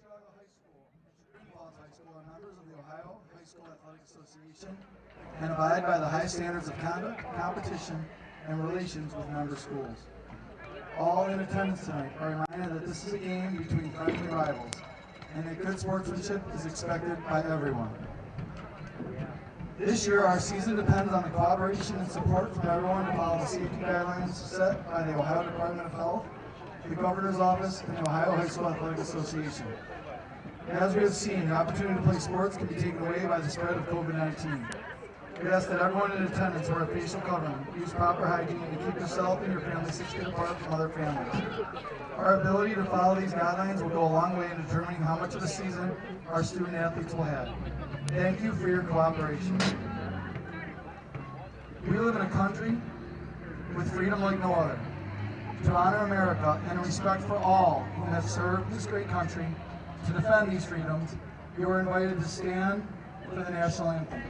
Geauga High School and Chagrin High School are members of the Ohio High School Athletic Association and abide by the high standards of conduct, competition, and relations with member schools. All in attendance tonight are reminded that this is a game between friendly rivals, and that good sportsmanship is expected by everyone. This year, our season depends on the cooperation and support from everyone to follow the safety guidelines set by the Ohio Department of Health, the Governor's Office, and the Ohio High School Athletic Association. As we have seen, the opportunity to play sports can be taken away by the spread of COVID-19. We ask that everyone in attendance wear a facial covering, use proper hygiene, and keep yourself and your family 6 feet apart from other families. Our ability to follow these guidelines will go a long way in determining how much of a season our student athletes will have. Thank you for your cooperation. We live in a country with freedom like no other. To honor America and respect for all who have served this great country, to defend these freedoms, you are invited to stand for the national anthem.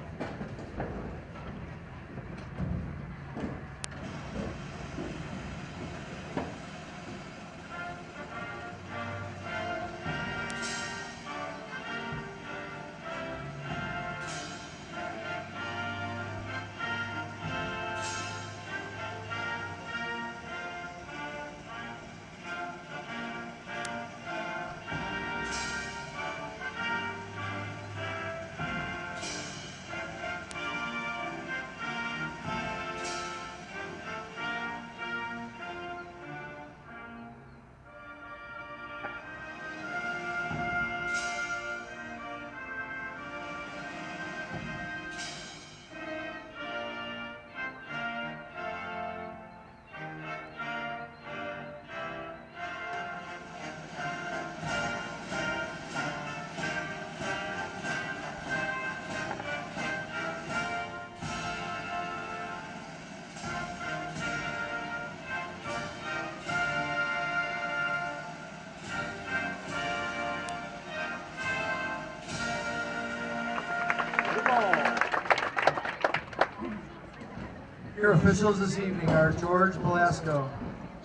Your officials this evening are George Velasco,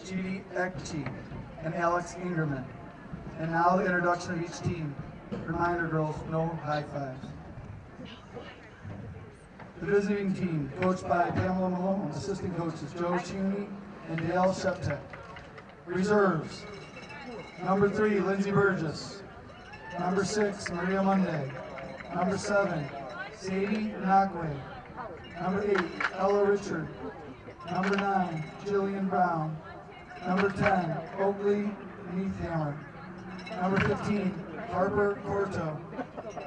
Chidi Ekchi, and Alex Ingerman. And now the introduction of each team. Reminder, girls, no high fives. The visiting team, coached by Pamela Malone, assistant coaches Joe Cheney and Dale Sheptek. Reserves, number 3, Lindsay Burgess. Number 6, Maria Monday. Number 7, Sadie Nakwe. Number 8, Ella Richard. Number 9, Jillian Brown. Number 10, Oakley Neathammer. Number 15, Harper Corto.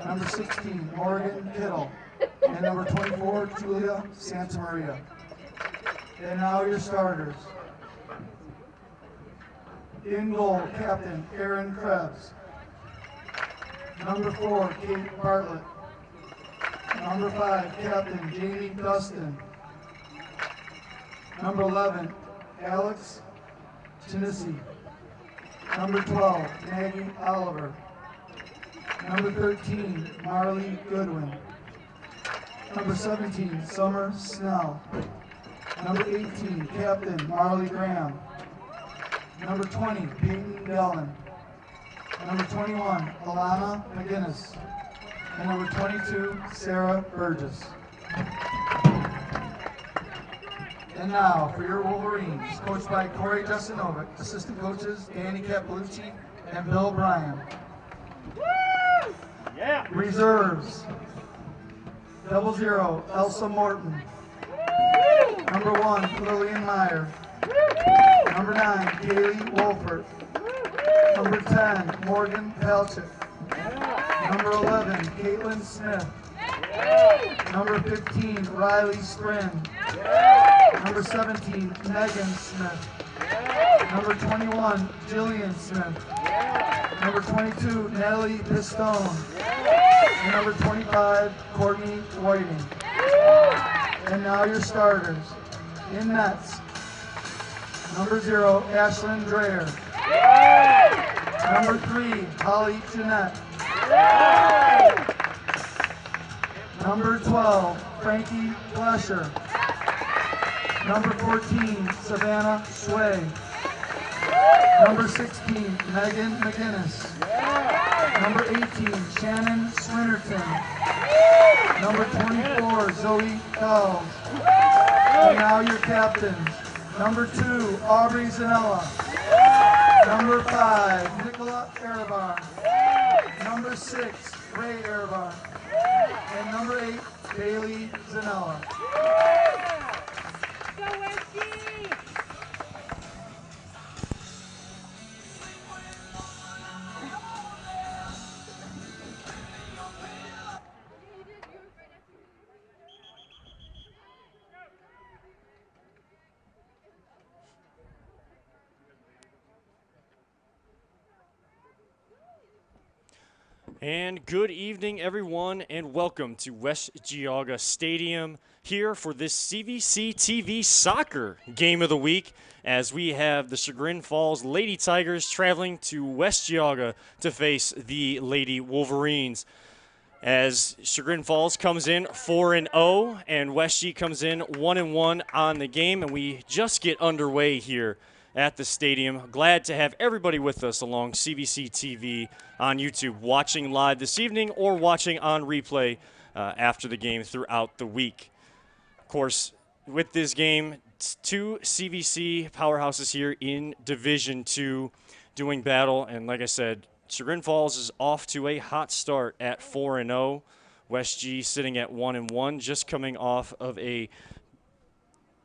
Number 16, Morgan Kittle. And number 24, Julia Santamaria. And now your starters. In goal, Captain Aaron Krebs. Number 4, Kate Bartlett. Number 5, Captain Jamie Dustin. Number 11, Alex Chinisi. Number 12, Maggie Oliver. Number 13, Marley Goodwin. Number 17, Summer Snell. Number 18, Captain Marley Graham. Number 20, Peyton Dellen. Number 21, Alana McGinnis. And number 22, Sarah Burgess. And now for your Wolverines, coached by Corey Justinovic, assistant coaches Danny Capalucci and Bill Bryan. Yeah. Reserves, 00, Elsa Morton. Number 1, Lillian Meyer. Number 9, Kaylee Wolfert. Number 10, Morgan Palchik. Number 11, Caitlin Smith. Number 15, Riley Sprin. Number 17, Megan Smith. Number 21, Jillian Smith. Number 22, Natalie Pistone. And number 25, Courtney Whiting. And now your starters. In nets, number 0, Ashlyn Dreher. Number 3, Holly Jeanette. Number 12, Frankie Flesher. Number 14, Savannah Sway. Number 16, Megan McGinnis. Number 18, Shannon Swinnerton. Number 24, Zoe Cowles. And now your captains. Number 2, Aubrey Zanella. Number 5, Nicola Erebar. Number 6, Ray Erebar. And number 8, Bailey Zanella. And good evening, everyone, and welcome to West Geauga Stadium here for this CVC TV soccer game of the week, as we have the Chagrin Falls Lady Tigers traveling to West Geauga to face the Lady Wolverines. As Chagrin Falls comes in 4-0 and West G comes in 1-1 on the game, and we just get underway here at the stadium. Glad to have everybody with us along CVC TV on YouTube, watching live this evening or watching on replay after the game throughout the week. Of course, with this game, two CVC powerhouses here in Division II doing battle. And like I said, Chagrin Falls is off to a hot start at 4-0. West G sitting at 1-1, just coming off of a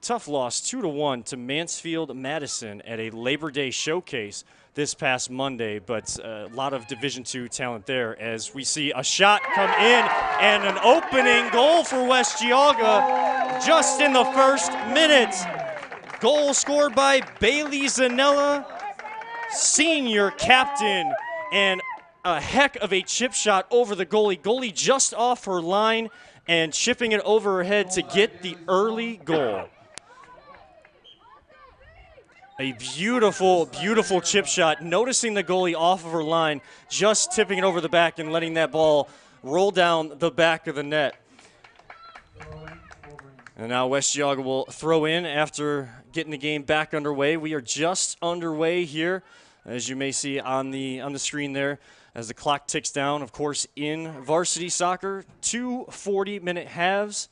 tough loss 2-1 to Mansfield Madison at a Labor Day showcase this past Monday, but a lot of Division II talent there as we see a shot come in and an opening goal for West Geauga just in the first minute. Goal scored by Bailey Zanella, senior captain, and a heck of a chip shot over the goalie. Goalie just off her line and chipping it over her head to get the early goal. A beautiful, beautiful chip shot, noticing the goalie off of her line, just tipping it over the back and letting that ball roll down the back of the net. And now West Geauga will throw in after getting the game back underway. We are just underway here, as you may see on the screen there, as the clock ticks down. Of course, in varsity soccer, 2 40-minute halves,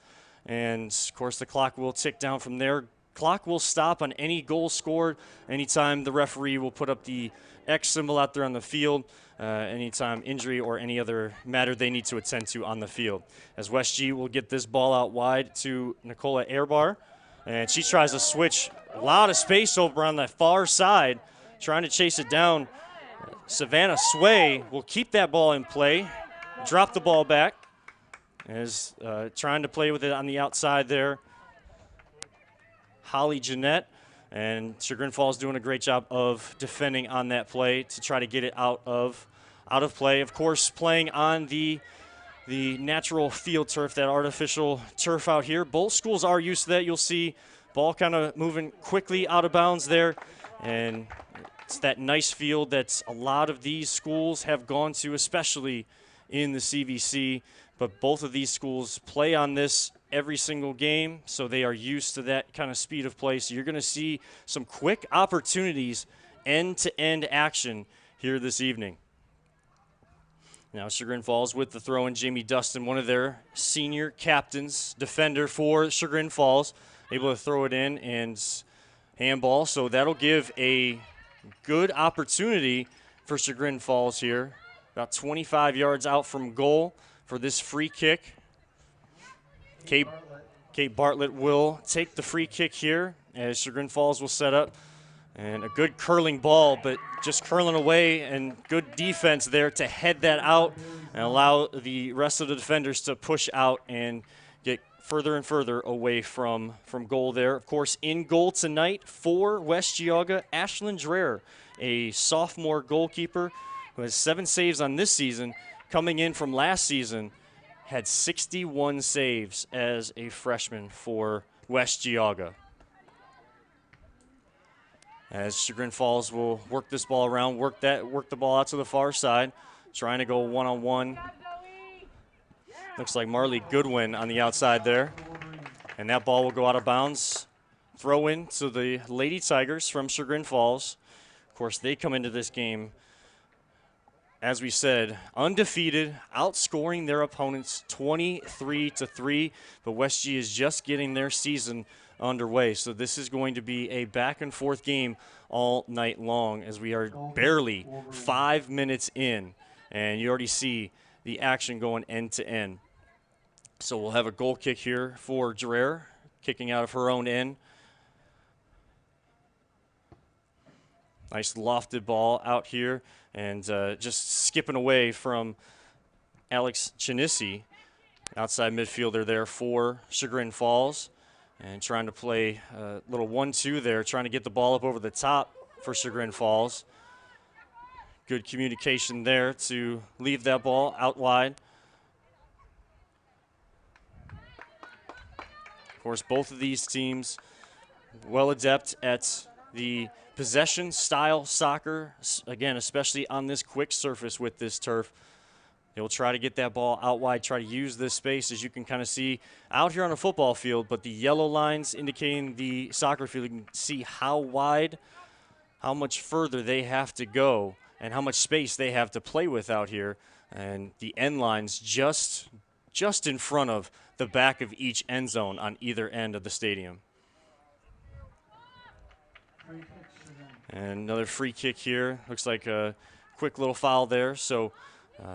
and of course the clock will tick down from there. Clock will stop on any goal scored anytime the referee will put up the X symbol out there on the field, anytime injury or any other matter they need to attend to on the field. As West G will get this ball out wide to Nicola Erebar, and she tries to switch. A lot of space over on the far side, trying to chase it down. Savannah Sway will keep that ball in play, drop the ball back, as trying to play with it on the outside there. Holly Jeanette, and Chagrin Falls doing a great job of defending on that play to try to get it out of play. Of course, playing on the natural field turf, that artificial turf out here. Both schools are used to that. You'll see ball kind of moving quickly out of bounds there, and it's that nice field that a lot of these schools have gone to, especially in the CVC. But both of these schools play on this every single game, so they are used to that kind of speed of play. So you're going to see some quick opportunities, end-to-end action here this evening. Now Chagrin Falls with the throw-in. Jamie Dustin, one of their senior captains, defender for Chagrin Falls, able to throw it in and handball. So that'll give a good opportunity for Chagrin Falls here. About 25 yards out from goal for this free kick. Kate Bartlett will take the free kick here as Chagrin Falls will set up. And a good curling ball, but just curling away, and good defense there to head that out and allow the rest of the defenders to push out and get further and further away from goal there. Of course, in goal tonight for West Geauga, Ashlyn Dreher, a sophomore goalkeeper who has 7 saves on this season, coming in from last season, had 61 saves as a freshman for West Geauga. As Chagrin Falls will work this ball around, work the ball out to the far side, trying to go one-on-one. Looks like Marley Goodwin on the outside there. And that ball will go out of bounds. Throw in to the Lady Tigers from Chagrin Falls. Of course, they come into this game, as we said, undefeated, outscoring their opponents 23-3, but West G is just getting their season underway. So this is going to be a back-and-forth game all night long, as we are barely 5 minutes in, and you already see the action going end to end. So we'll have a goal kick here for Gerard, kicking out of her own end. Nice lofted ball out here, and just skipping away from Alex Chinisi, outside midfielder there for Chagrin Falls, and trying to play a little 1-2 there, trying to get the ball up over the top for Chagrin Falls. Good communication there to leave that ball out wide. Of course, both of these teams well adept at the possession style soccer, again, especially on this quick surface with this turf. They'll try to get that ball out wide, try to use this space, as you can kind of see out here on a football field, but the yellow lines indicating the soccer field, you can see how wide, how much further they have to go, and how much space they have to play with out here. And the end lines just in front of the back of each end zone on either end of the stadium. And another free kick here. Looks like a quick little foul there. So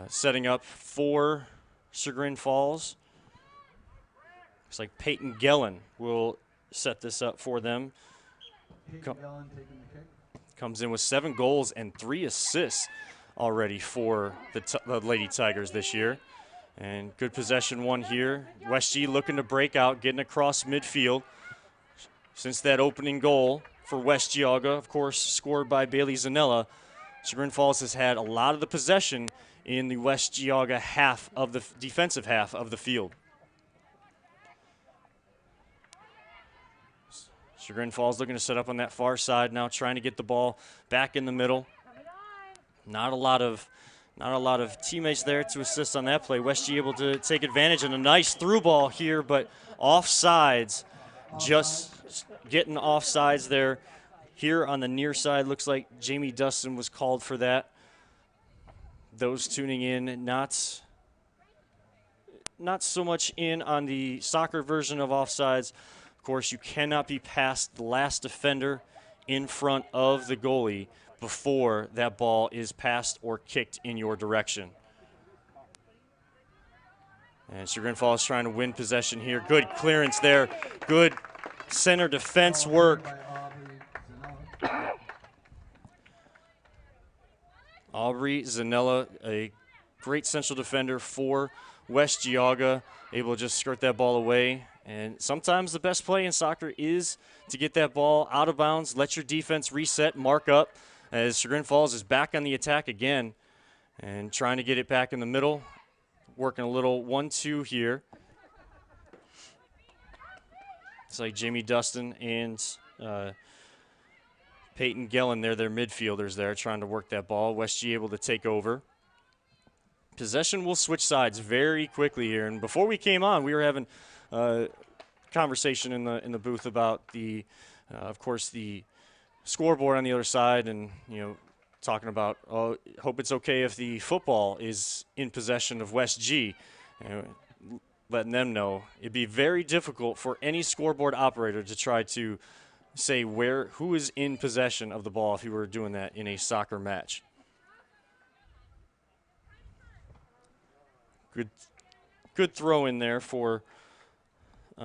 setting up for Chagrin Falls. Looks like Peyton Gellen will set this up for them. Comes in with 7 goals and 3 assists already for the Lady Tigers this year. And good possession one here. West G looking to break out, getting across midfield. Since that opening goal for West Geauga, of course, scored by Bailey Zanella, Chagrin Falls has had a lot of the possession in the West Geauga half of the defensive half of the field. Chagrin Falls looking to set up on that far side now, trying to get the ball back in the middle. Not a lot of teammates there to assist on that play. West G able to take advantage, and a nice through ball here, but offsides. Just getting offsides there. Here on the near side, looks like Jamie Dustin was called for that. Those tuning in, not so much in on the soccer version of offsides. Of course, you cannot be past the last defender in front of the goalie before that ball is passed or kicked in your direction. And Chagrin Falls trying to win possession here. Good clearance there. Good center defense work. Aubrey Zanella, a great central defender for West Geauga, able to just skirt that ball away. And sometimes the best play in soccer is to get that ball out of bounds, let your defense reset, mark up, as Chagrin Falls is back on the attack again and trying to get it back in the middle, working a little 1-2 here. It's like Jamie Dustin and Peyton Gellen, they're midfielders there trying to work that ball. West G able to take over. Possession will switch sides very quickly here. And before we came on, we were having a conversation in the booth about the, of course, the scoreboard on the other side, and talking about, oh, hope it's okay if the football is in possession of West G. Letting them know it'd be very difficult for any scoreboard operator to try to say who is in possession of the ball if you were doing that in a soccer match. Good throw in there for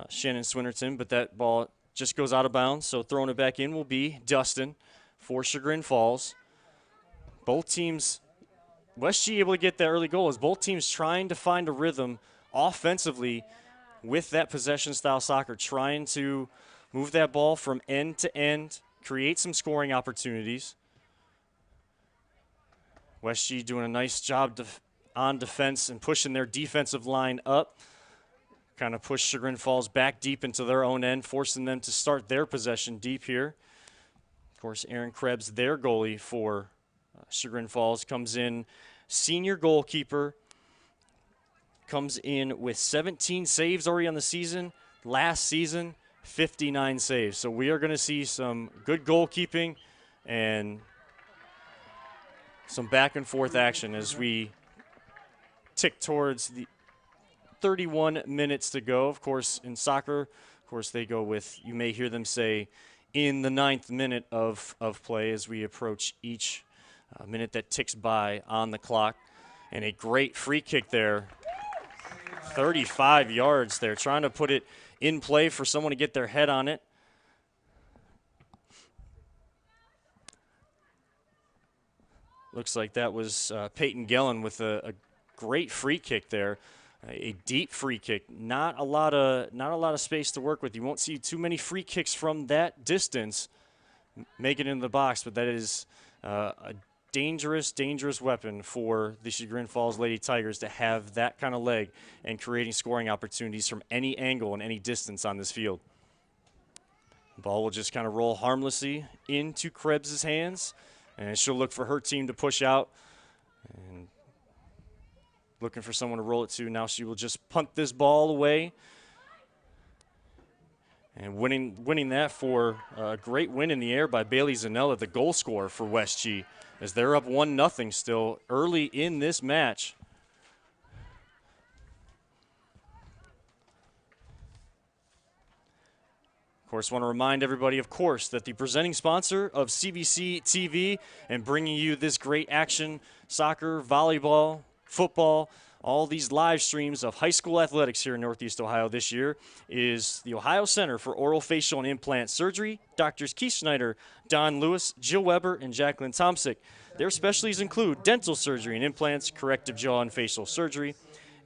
Shannon Swinnerton, but that ball just goes out of bounds, so throwing it back in will be Dustin for Chagrin Falls. Both teams, West G able to get that early goal, as both teams trying to find a rhythm offensively with that possession-style soccer, trying to move that ball from end to end, create some scoring opportunities. West G doing a nice job on defense and pushing their defensive line up. Kind of push Chagrin Falls back deep into their own end, forcing them to start their possession deep here. Of course, Aaron Krebs, their goalie for Chagrin Falls, comes in. Senior goalkeeper, comes in with 17 saves already on the season. Last season, 59 saves. So we are going to see some good goalkeeping and some back and forth action as we tick towards the 31 minutes to go. Of course, in soccer, of course, they go with, you may hear them say, in the 9th minute of play as we approach each minute that ticks by on the clock. And a great free kick there, 35 yards there, trying to put it in play for someone to get their head on it. Looks like that was Peyton Gellin with a great free kick there, a deep free kick. Not a lot of space to work with. You won't see too many free kicks from that distance make it into the box, but that is a dangerous weapon for the Chagrin Falls Lady Tigers to have that kind of leg and creating scoring opportunities from any angle and any distance on this field. Ball will just kind of roll harmlessly into Krebs' hands. And she'll look for her team to push out and looking for someone to roll it to. Now she will just punt this ball away. And winning that for a great win in the air by Bailey Zanella, the goal scorer for West G, as they're up 1-0 still early in this match. Of course, want to remind everybody, of course, that the presenting sponsor of CVC TV and bringing you this great action, soccer, volleyball, football, all these live streams of high school athletics here in Northeast Ohio this year is the Ohio Center for Oral, Facial, and Implant Surgery, Doctors Keith Schneider, Don Lewis, Jill Weber, and Jacqueline Tomsick. Their specialties include dental surgery and implants, corrective jaw and facial surgery,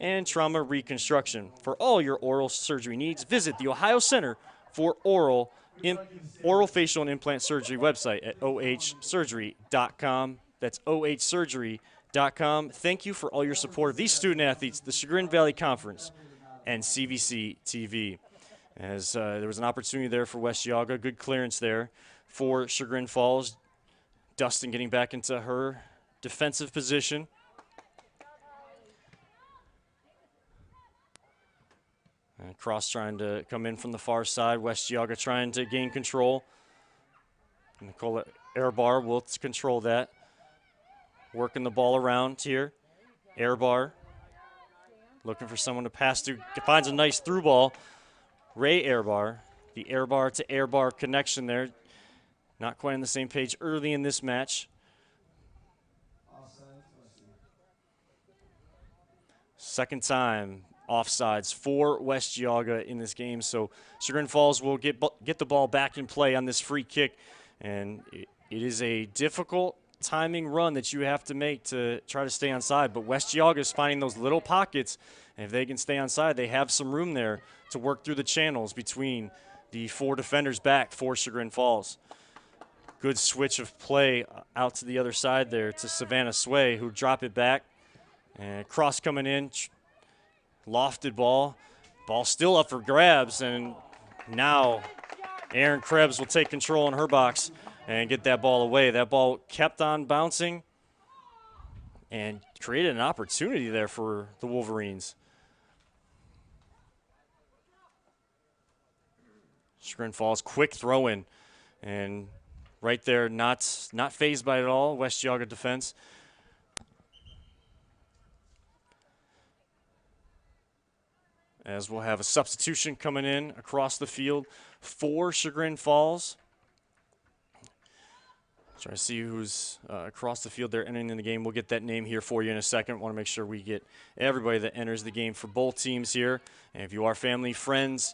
and trauma reconstruction. For all your oral surgery needs, visit the Ohio Center for Oral, Facial, and Implant Surgery website at ohsurgery.com. That's ohsurgery.com. Thank you for all your support of these student athletes, the Chagrin Valley Conference, and CVC TV. As there was an opportunity there for West Geauga, good clearance there for Chagrin Falls. Dustin getting back into her defensive position. And Cross trying to come in from the far side. West Geauga trying to gain control. Nicola Airbar will control that. Working the ball around here. Airbar looking for someone to pass to. Finds a nice through ball. Ray Airbar. The Airbar to Airbar connection there. Not quite on the same page early in this match. Second time offsides for West Geauga in this game. So Chagrin Falls will get the ball back in play on this free kick. And it is a difficult timing run that you have to make to try to stay on side. But West Geauga is finding those little pockets. And if they can stay on side, they have some room there to work through the channels between the four defenders back for Chagrin Falls. Good switch of play out to the other side there to Savannah Sway, who drop it back. And Cross coming in. Lofted ball. Ball still up for grabs, and now Aaron Krebs will take control in her box and get that ball away. That ball kept on bouncing and created an opportunity there for the Wolverines. Chagrin Falls, quick throw in, and right there, not fazed by it at all. West Geauga defense. As we'll have a substitution coming in across the field for Chagrin Falls. Try to see who's across the field there entering in the game. We'll get that name here for you in a second. Want to make sure we get everybody that enters the game for both teams here. And if you are family, friends,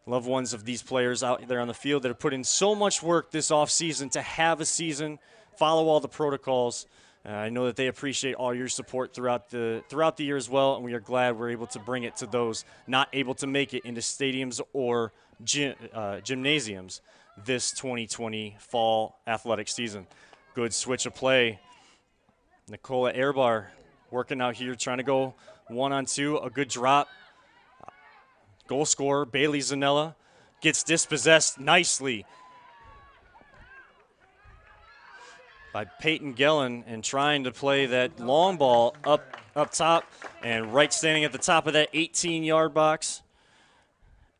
loved ones of these players out there on the field that have put in so much work this offseason to have a season, follow all the protocols. I know that they appreciate all your support throughout the year as well, and we are glad we're able to bring it to those not able to make it into stadiums or gymnasiums this 2020 fall athletic season. Good switch of play. Nicola Airbar working out here, trying to go 1-on-2, a good drop. Goal scorer Bailey Zanella gets dispossessed nicely by Peyton Gellin and trying to play that long ball up top and right standing at the top of that 18-yard box.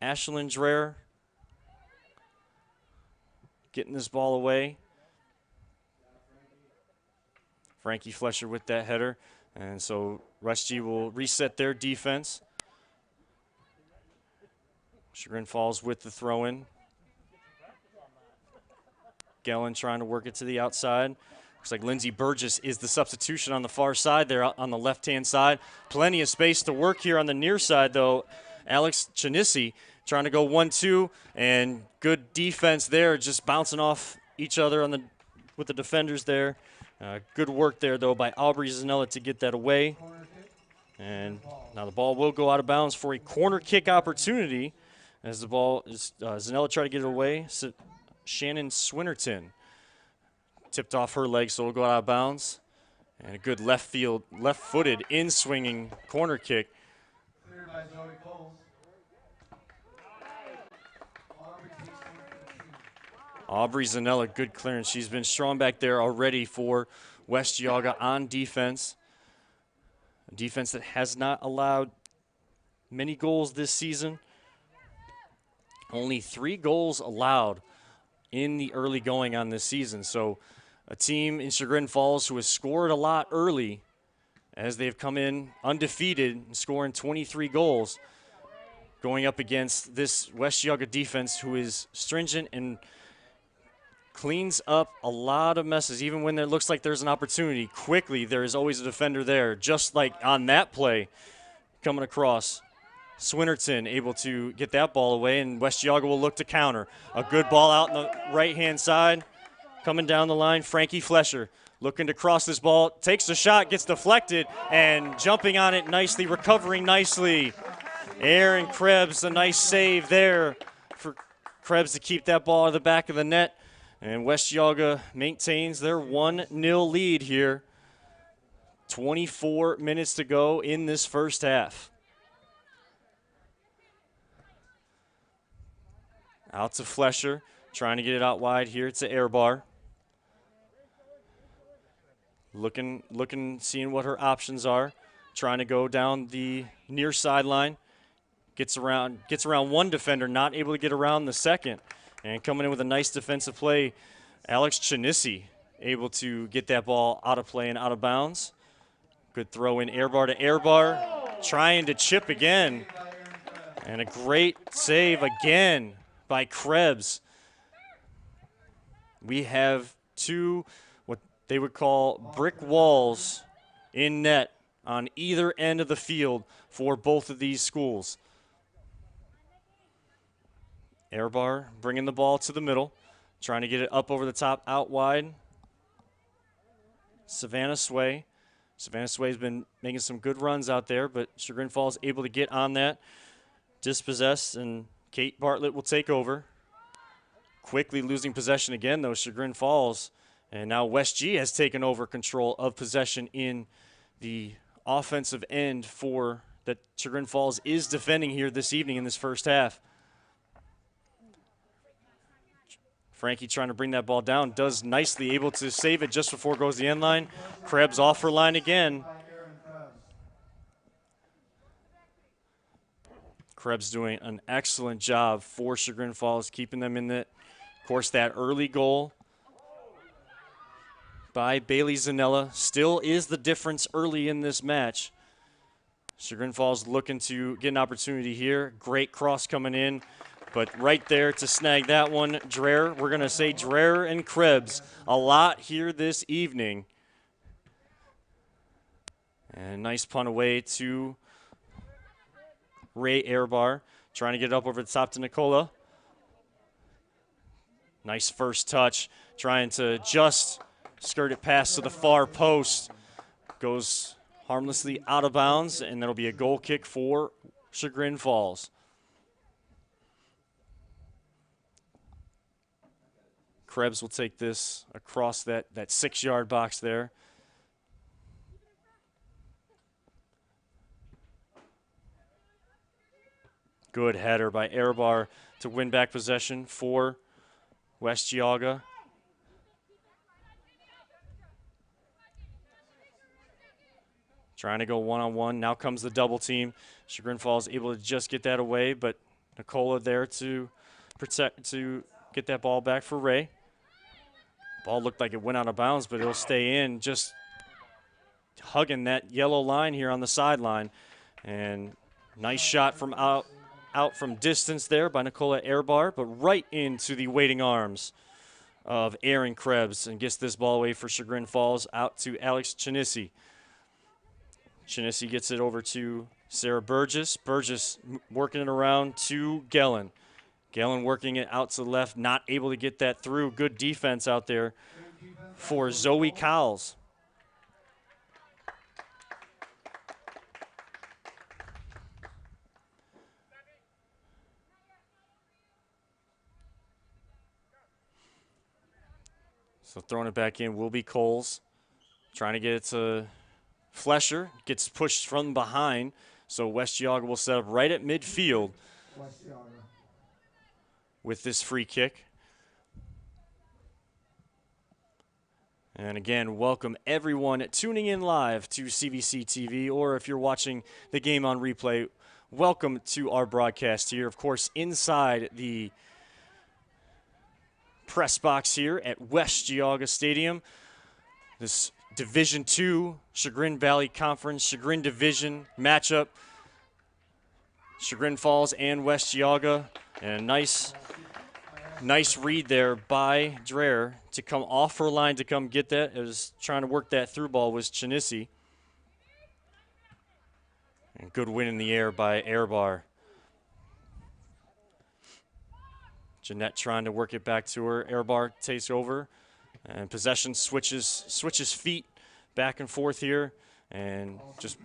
Ashlyn Dreher getting this ball away. Frankie Flesher with that header. And so West G will reset their defense. Chagrin Falls with the throw-in. Gellin trying to work it to the outside. Looks like Lindsey Burgess is the substitution on the far side there on the left-hand side. Plenty of space to work here on the near side, though. Alex Chanisi trying to go 1-2, and good defense there, just bouncing off each other on with the defenders there. Good work there, though, by Aubrey Zanella to get that away. And now the ball will go out of bounds for a corner kick opportunity as the ball is Zanella try to get it away. So Shannon Swinnerton tipped off her leg, so it'll go out of bounds. And a good left-footed, in-swinging corner kick. Cleared by Zoe Coles. Aubrey Zanella, good clearance. She's been strong back there already for West Geauga on defense. A defense that has not allowed many goals this season. Only 3 goals allowed in the early going on this season. So a team in Chagrin Falls who has scored a lot early as they've come in undefeated and scoring 23 goals, going up against this West Geauga defense who is stringent and cleans up a lot of messes. Even when there looks like there's an opportunity, quickly there is always a defender there, just like on that play coming across. Swinnerton able to get that ball away, and West Geauga will look to counter. A good ball out on the right-hand side. Coming down the line, Frankie Flesher looking to cross this ball. Takes a shot, gets deflected, and jumping on it nicely, recovering nicely. Aaron Krebs, a nice save there for Krebs to keep that ball out of the back of the net. And West Geauga maintains their 1-0 lead here. 24 minutes to go in this first half. Out to Flesher, trying to get it out wide here. It's an air bar. Looking, seeing what her options are. Trying to go down the near sideline. Gets around one defender, not able to get around the second. And coming in with a nice defensive play, Alex Chanisi able to get that ball out of play and out of bounds. Good throw in, air bar to air bar. Trying to chip again. And a great save again by Krebs. We have 2 what they would call brick walls in net on either end of the field for both of these schools. Air bar bringing the ball to the middle, trying to get it up over the top, out wide. Savannah Sway. Savannah Sway's been making some good runs out there, but Chagrin Falls able to get on that, dispossess, and Kate Bartlett will take over. Quickly losing possession again, though, Chagrin Falls. And now West G has taken over control of possession in the offensive end for that Chagrin Falls is defending here this evening in this first half. Frankie trying to bring that ball down, does nicely, able to save it just before it goes the end line. Krebs off her line again. Krebs doing an excellent job for Chagrin Falls, keeping them in the, of course, that early goal by Bailey Zanella still is the difference early in this match. Chagrin Falls looking to get an opportunity here. Great cross coming in, but right there to snag that one, Dreher. We're going to say Dreher and Krebs a lot here this evening. And nice punt away to Ray Airbar, trying to get it up over the top to Nicola. Nice first touch, trying to just skirt it past to the far post. Goes harmlessly out of bounds, and that'll be a goal kick for Chagrin Falls. Krebs will take this across that 6-yard box there. Good header by Airbar to win back possession for West Geauga. Trying to go one-on-one. Now comes the double team. Chagrin Falls able to just get that away, but Nicola there to get that ball back for Ray. Ball looked like it went out of bounds, but it'll stay in just hugging that yellow line here on the sideline. And nice shot from out from distance there by Nicola Airbar, but right into the waiting arms of Aaron Krebs, and gets this ball away for Chagrin Falls out to Alex Chinisi. Chinisi gets it over to Sarah Burgess. Burgess working it around to Gellin. Gellin working it out to the left, not able to get that through. Good defense out there for Zoe Cowles. So throwing it back in will be Coles. Trying to get it to Flesher. Gets pushed from behind. So West Geauga will set up right at midfield with this free kick. And again, welcome everyone tuning in live to CVC TV, or if you're watching the game on replay, welcome to our broadcast here. Of course, inside the press box here at West Geauga Stadium. This Division II Chagrin Valley Conference, Chagrin Division matchup. Chagrin Falls and West Geauga. And a nice read there by Dreher to come off her line to come get that. It was trying to work that through ball was Chinisi. And good win in the air by Airbar. Jeanette trying to work it back to her. Airbar takes over. And possession switches feet back and forth here. And just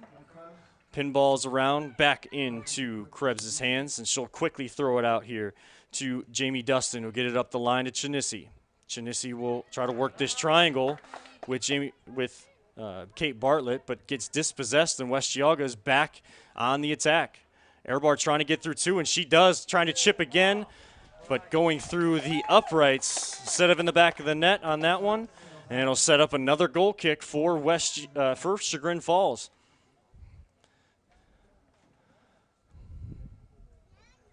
pinballs around back into Krebs' hands. And she'll quickly throw it out here to Jamie Dustin, who'll get it up the line to Chinisi. Chinisi will try to work this triangle with Kate Bartlett, but gets dispossessed, and West Geauga is back on the attack. Airbar trying to get through two, and she does, trying to chip again, but going through the uprights instead of in the back of the net on that one, and it'll set up another goal kick for Chagrin Falls.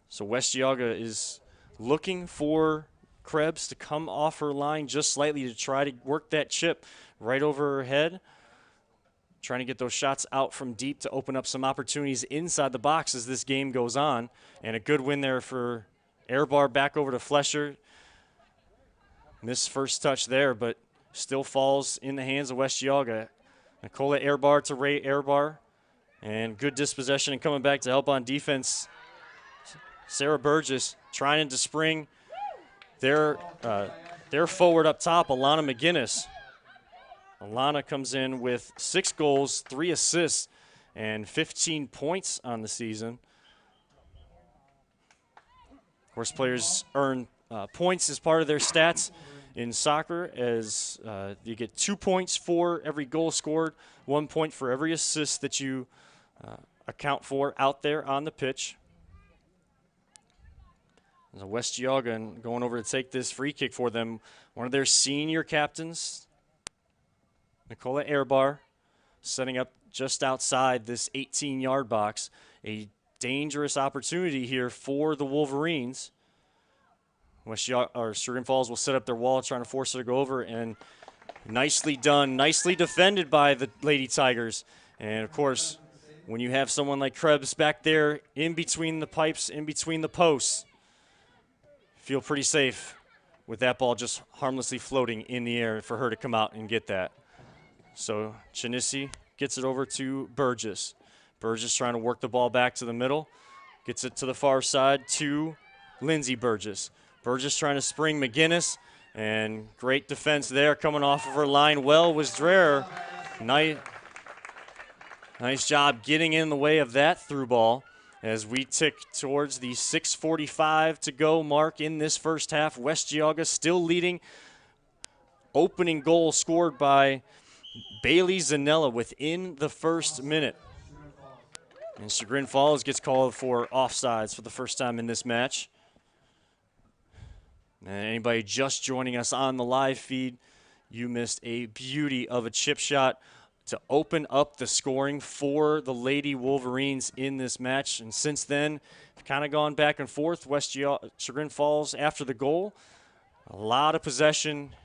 So West Geauga is looking for Krebs to come off her line just slightly to try to work that chip right over her head. Trying to get those shots out from deep to open up some opportunities inside the box as this game goes on. And a good win there for Airbar, back over to Flesher. Missed first touch there, but still falls in the hands of West Geauga. Nicola Airbar to Ray Airbar. And good dispossession and coming back to help on defense. Sarah Burgess trying to spring their forward up top, Alana McGinnis. Alana comes in with 6 goals, 3 assists, and 15 points on the season. Of course, players earn points as part of their stats in soccer, as you get 2 points for every goal scored, 1 point for every assist that you account for out there on the pitch. There's a West Geauga going over to take this free kick for them. One of their senior captains, Nicola Airbar, setting up just outside this 18-yard box. A dangerous opportunity here for the Wolverines. Chagrin Falls will set up their wall, trying to force her to go over, and nicely done, nicely defended by the Lady Tigers. And, of course, when you have someone like Krebs back there in between the pipes, in between the posts, feel pretty safe with that ball just harmlessly floating in the air for her to come out and get that. So Chinisi gets it over to Burgess. Burgess trying to work the ball back to the middle. Gets it to the far side to Lindsay Burgess. Burgess trying to spring McGinnis. And great defense there coming off of her line. Well was Dreher. Nice job getting in the way of that through ball. As we tick towards the 6:45 to go mark in this first half, West Geauga still leading. Opening goal scored by Bailey Zanella within the first minute. And Chagrin Falls gets called for offsides for the first time in this match. And anybody just joining us on the live feed, you missed a beauty of a chip shot to open up the scoring for the Lady Wolverines in this match. And since then, it's kind of gone back and forth. Chagrin Falls after the goal. A lot of possession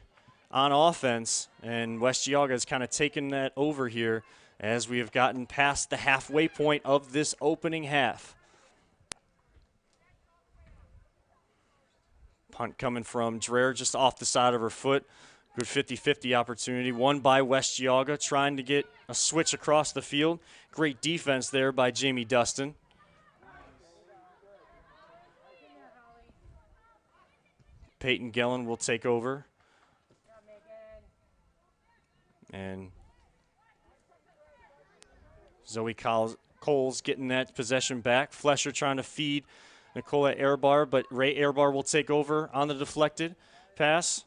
on offense, and West Geauga has kind of taken that over here as we have gotten past the halfway point of this opening half. Punt coming from Dreher just off the side of her foot. Good 50-50 opportunity. Won by West Geauga, trying to get a switch across the field. Great defense there by Jamie Dustin. Peyton Gillen will take over. And Zoe Coles getting that possession back. Flesher trying to feed Nicola Airbar, but Ray Airbar will take over on the deflected pass.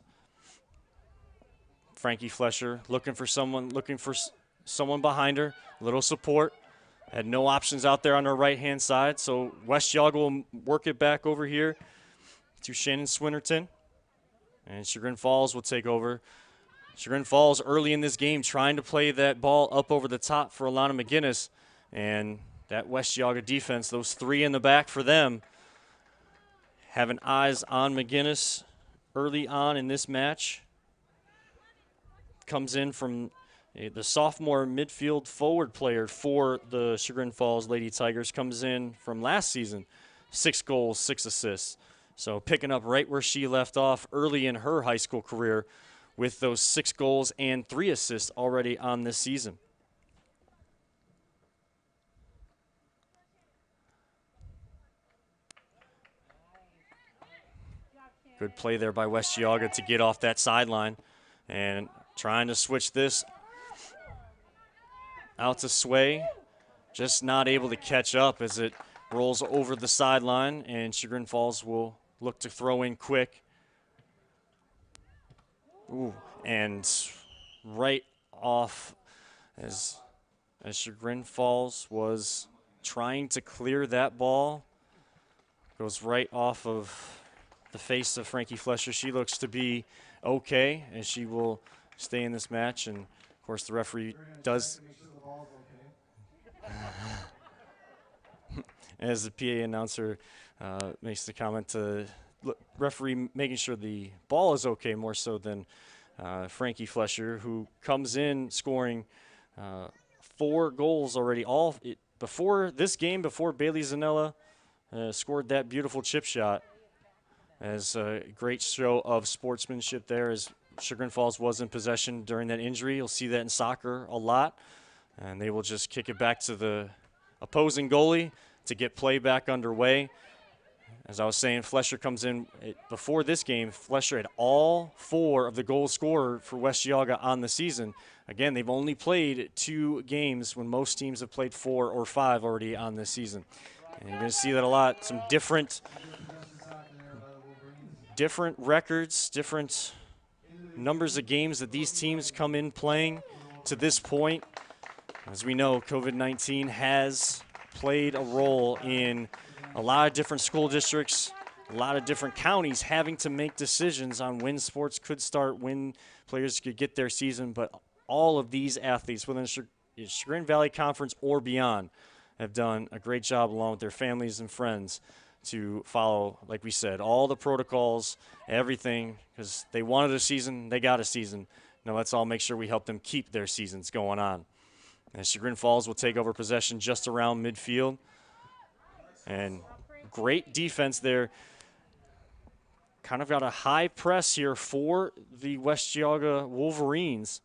Frankie Flesher looking for someone behind her. Little support. Had no options out there on her right-hand side, so West Geauga will work it back over here to Shannon Swinnerton. And Chagrin Falls will take over. Chagrin Falls early in this game trying to play that ball up over the top for Alana McGinnis. And that West Geauga defense, those three in the back for them, having eyes on McGinnis early on in this match. Comes in from the sophomore midfield forward player for the Chagrin Falls Lady Tigers. Comes in from last season, 6 goals, 6 assists. So picking up right where she left off early in her high school career with those 6 goals and 3 assists already on this season. Good play there by West Geauga to get off that sideline. And trying to switch this out to Sway. Just not able to catch up as it rolls over the sideline, and Chagrin Falls will look to throw in quick. Ooh, and right off as Chagrin Falls was trying to clear that ball. Goes right off of the face of Frankie Flesher. She looks to be okay, as she will stay in this match, and of course the referee does as the PA announcer makes the comment to referee making sure the ball is okay more so than Frankie Flesher, who comes in scoring 4 goals already. Before this game, before Bailey Zanella scored that beautiful chip shot. As a great show of sportsmanship there, as Chagrin Falls was in possession during that injury. You'll see that in soccer a lot. And they will just kick it back to the opposing goalie to get play back underway. As I was saying, Flesher comes in. Before this game, Flesher had all 4 of the goals scored for West Geauga on the season. Again, they've only played 2 games when most teams have played 4 or 5 already on this season. And you're going to see that a lot. Some different records, different numbers of games that these teams come in playing to this point. As we know, COVID-19 has played a role in a lot of different school districts, a lot of different counties having to make decisions on when sports could start, when players could get their season. But all of these athletes within the Chagrin Valley Conference or beyond have done a great job along with their families and friends to follow, like we said, all the protocols, everything, because they wanted a season, they got a season. Now let's all make sure we help them keep their seasons going on. And Chagrin Falls will take over possession just around midfield. And great defense there. Kind of got a high press here for the West Geauga Wolverines.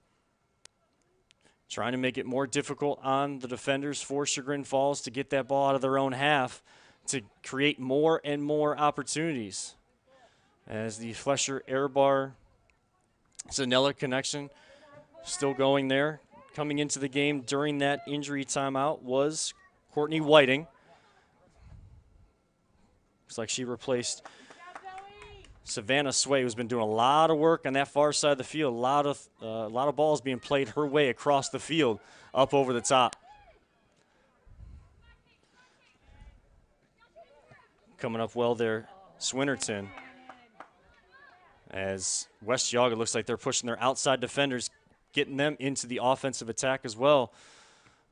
Trying to make it more difficult on the defenders for Chagrin Falls to get that ball out of their own half, to create more and more opportunities. As the Flesher Airbar Zanella connection still going there. Coming into the game during that injury timeout was Courtney Whiting. Looks like she replaced Savannah Sway, who's been doing a lot of work on that far side of the field. A lot of balls being played her way across the field, up over the top. Coming up well there, Swinnerton. As West Geauga looks like they're pushing their outside defenders, getting them into the offensive attack as well.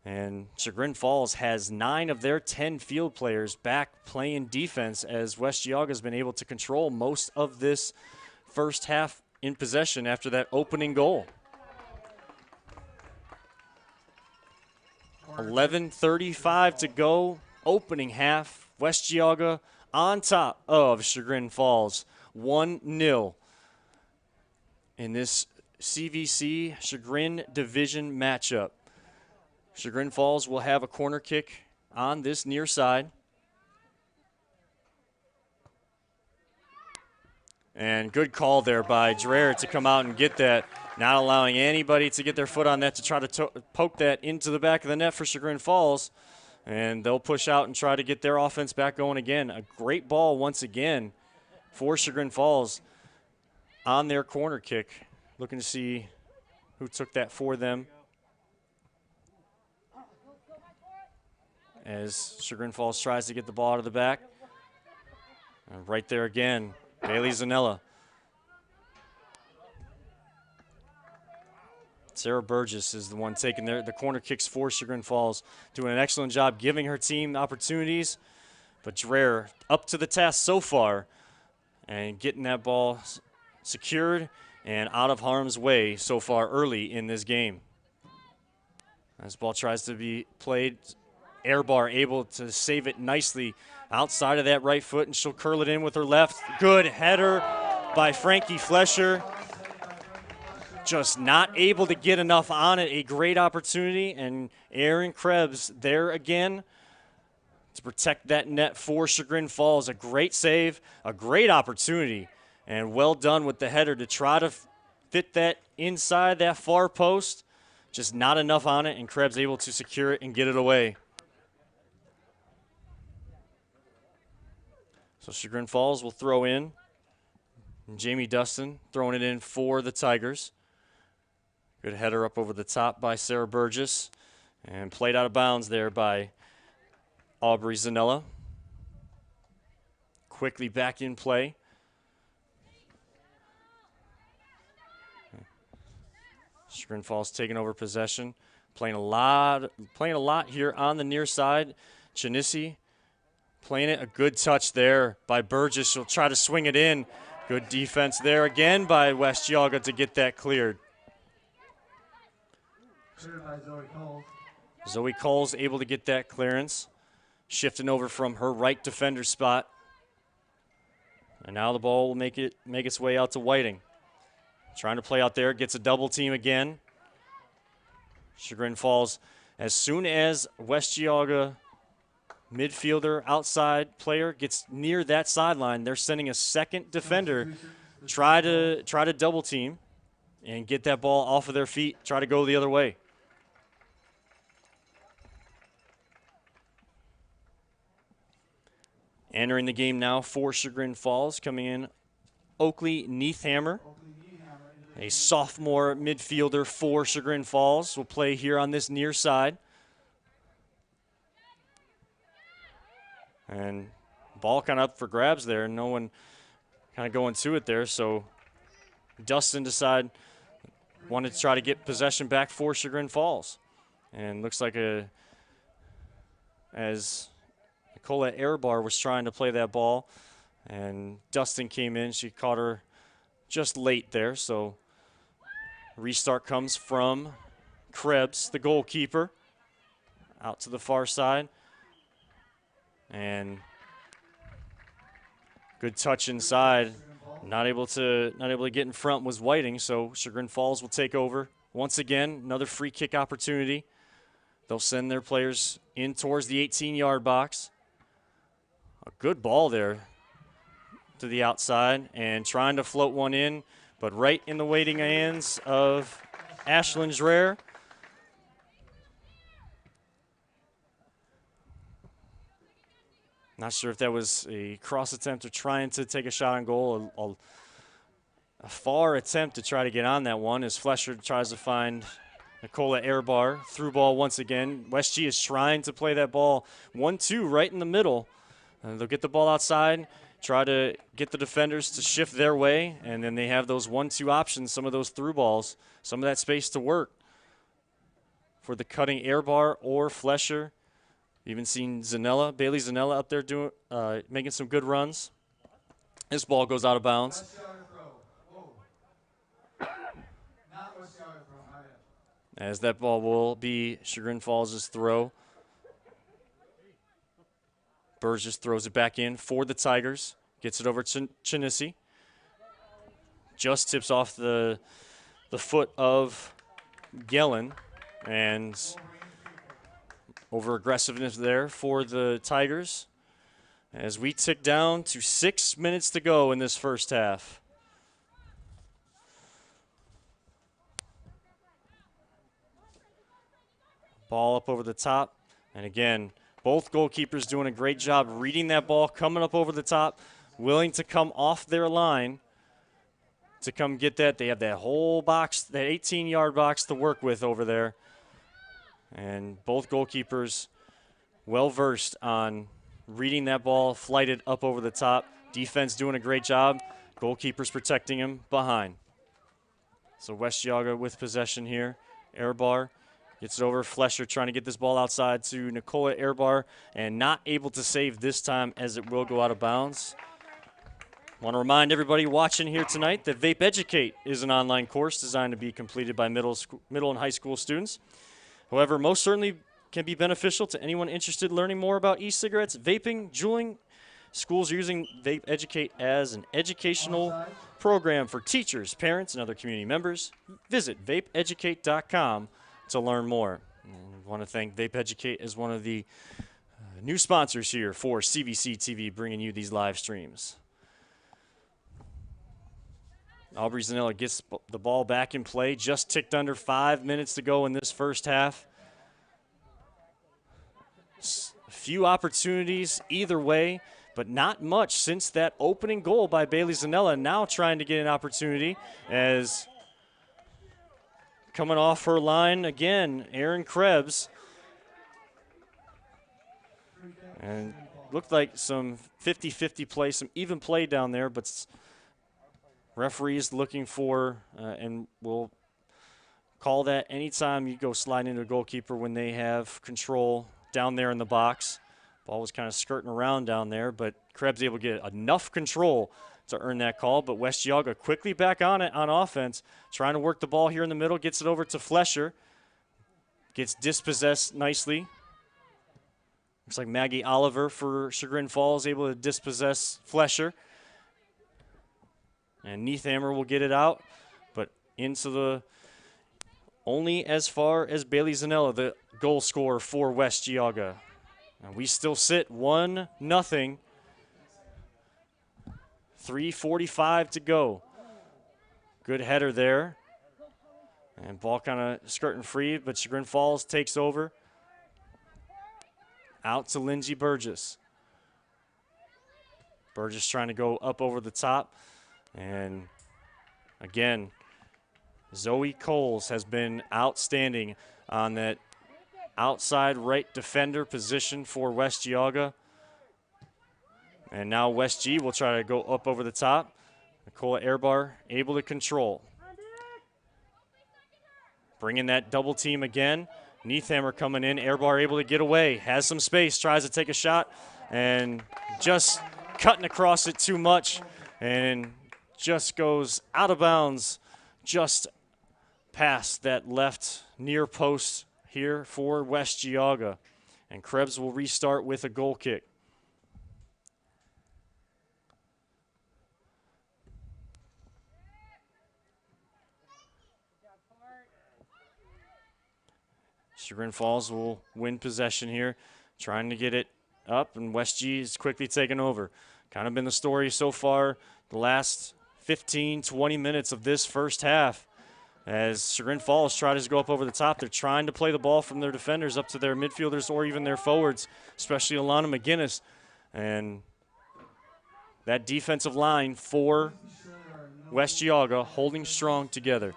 And Chagrin Falls has 9 of their 10 field players back playing defense, as West Geauga has been able to control most of this first half in possession after that opening goal. 11:35 to go, opening half. West Geauga on top of Chagrin Falls, 1-0 in this CVC Chagrin Division matchup. Chagrin Falls will have a corner kick on this near side. And good call there by Dreher to come out and get that, not allowing anybody to get their foot on that to try to poke that into the back of the net for Chagrin Falls. And they'll push out and try to get their offense back going again. A great ball once again for Chagrin Falls on their corner kick. Looking to see who took that for them. As Chagrin Falls tries to get the ball out of the back. And right there again, Bailey Zanella. Sarah Burgess is the one taking the corner kicks for Chagrin Falls, doing an excellent job giving her team opportunities. But Dreher up to the task so far and getting that ball secured and out of harm's way so far early in this game. This ball tries to be played. Airbar able to save it nicely outside of that right foot, and she'll curl it in with her left. Good header by Frankie Flesher. Just not able to get enough on it. A great opportunity, and Aaron Krebs there again to protect that net for Chagrin Falls. A great save, a great opportunity, and well done with the header to try to fit that inside that far post. Just not enough on it, and Krebs able to secure it and get it away. So Chagrin Falls will throw in. And Jamie Dustin throwing it in for the Tigers. Good header up over the top by Sarah Burgess. And played out of bounds there by Aubrey Zanella. Quickly back in play. Chagrin Falls taking over possession. Playing a lot here on the near side. Chinisi playing it, a good touch there by Burgess. She'll try to swing it in. Good defense there again by West Geauga to get that cleared. Cleared by Zoe Coles. Zoe Coles able to get that clearance. Shifting over from her right defender spot. And now the ball will make its way out to Whiting. Trying to play out there, gets a double team again. Chagrin Falls, as soon as West Geauga midfielder, outside player gets near that sideline, they're sending a second defender, try to double team and get that ball off of their feet, try to go the other way. Entering the game now for Chagrin Falls, coming in Oakley Neathhammer, a sophomore midfielder for Chagrin Falls, will play here on this near side. And ball kind of up for grabs there. No one kind of going to it there. So Dustin wanted to try to get possession back for Chagrin Falls. And looks like as Nicola Airbar was trying to play that ball, and Dustin came in. She caught her just late there. So restart comes from Krebs, the goalkeeper, out to the far side. And good touch inside. Not able to get in front was Whiting, so Chagrin Falls will take over. Once again, another free kick opportunity. They'll send their players in towards the 18-yard box. A good ball there to the outside and trying to float one in, but right in the waiting hands of Ashlyn Dreher. Not sure if that was a cross attempt or trying to take a shot on goal. A far attempt to try to get on that one as Flesher tries to find Nicola Airbar. Through ball once again. West G is trying to play that ball 1-2 right in the middle. They'll get the ball outside, try to get the defenders to shift their way, and then they have those 1-2 options, some of those through balls, some of that space to work for the cutting Airbar or Flesher. Even seen Zanella, Bailey Zanella up there doing, making some good runs. This ball goes out of bounds. as that ball will be Chagrin Falls' throw. Burgess throws it back in for the Tigers. Gets it over to Chinisi. Just tips off the foot of Gellin, and over aggressiveness there for the Tigers as we tick down to 6 minutes to go in this first half. Ball up over the top, and again, both goalkeepers doing a great job reading that ball, coming up over the top, willing to come off their line to come get that. They have that whole box, that 18-yard box to work with over there. And both goalkeepers well-versed on reading that ball, flighted up over the top. Defense doing a great job. Goalkeepers protecting him behind. So West Geauga with possession here. Airbar gets it over. Flesher trying to get this ball outside to Nicola Airbar, and not able to save this time as it will go out of bounds. Want to remind everybody watching here tonight that Vape Educate is an online course designed to be completed by middle and high school students. However, most certainly can be beneficial to anyone interested in learning more about e-cigarettes, vaping, juuling. Schools are using Vape Educate as an educational program for teachers, parents, and other community members. Visit vapeeducate.com to learn more. And I want to thank Vape Educate as one of the new sponsors here for CVC TV, bringing you these live streams. Aubrey Zanella gets the ball back in play. Just ticked under 5 minutes to go in this first half. A few opportunities either way, but not much since that opening goal by Bailey Zanella. Now trying to get an opportunity as coming off her line again, Erin Krebs. And looked like some 50-50 play, some even play down there, but referees looking for, and will call that anytime you go slide into a goalkeeper when they have control down there in the box. Ball was kind of skirting around down there, but Krebs able to get enough control to earn that call. But West Geauga quickly back on it on offense, trying to work the ball here in the middle, gets it over to Flesher. Gets dispossessed nicely. Looks like Maggie Oliver for Chagrin Falls able to dispossess Flesher. And Neathammer will get it out, but into the only as far as Bailey Zanella, the goal scorer for West Geauga. And we still sit 1-0. 3:45 to go. Good header there. And ball kind of skirting free, but Chagrin Falls takes over. Out to Lindsey Burgess. Burgess trying to go up over the top. And again, Zoe Coles has been outstanding on that outside right defender position for West Geauga. And now West G will try to go up over the top. Nicola Airbar able to control. Bringing that double team again. Neathammer coming in. Airbar able to get away. Has some space. Tries to take a shot. And just cutting across it too much. And just goes out of bounds. Just past that left near post here for West Geauga. And Krebs will restart with a goal kick. Chagrin Falls will win possession here, trying to get it up, and West G is quickly taking over. Kind of been the story so far the last 15, 20 minutes of this first half. As Chagrin Falls try to go up over the top, they're trying to play the ball from their defenders up to their midfielders or even their forwards, especially Alana McGinnis. And that defensive line for West Geauga holding strong together.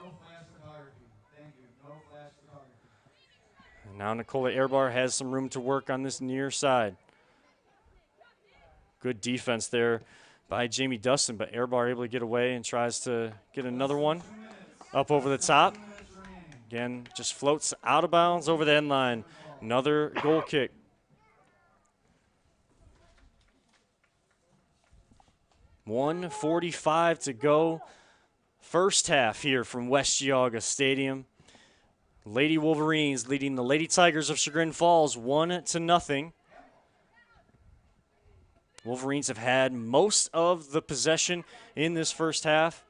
And now Nicola Airbar has some room to work on this near side. Good defense there by Jamie Dustin, but Airbar able to get away and tries to get another one. Up over the top. Again, just floats out of bounds over the end line. Another goal kick. .145 to go. First half here from West Geauga Stadium. Lady Wolverines leading the Lady Tigers of Chagrin Falls 1-0. Wolverines have had most of the possession in this first half,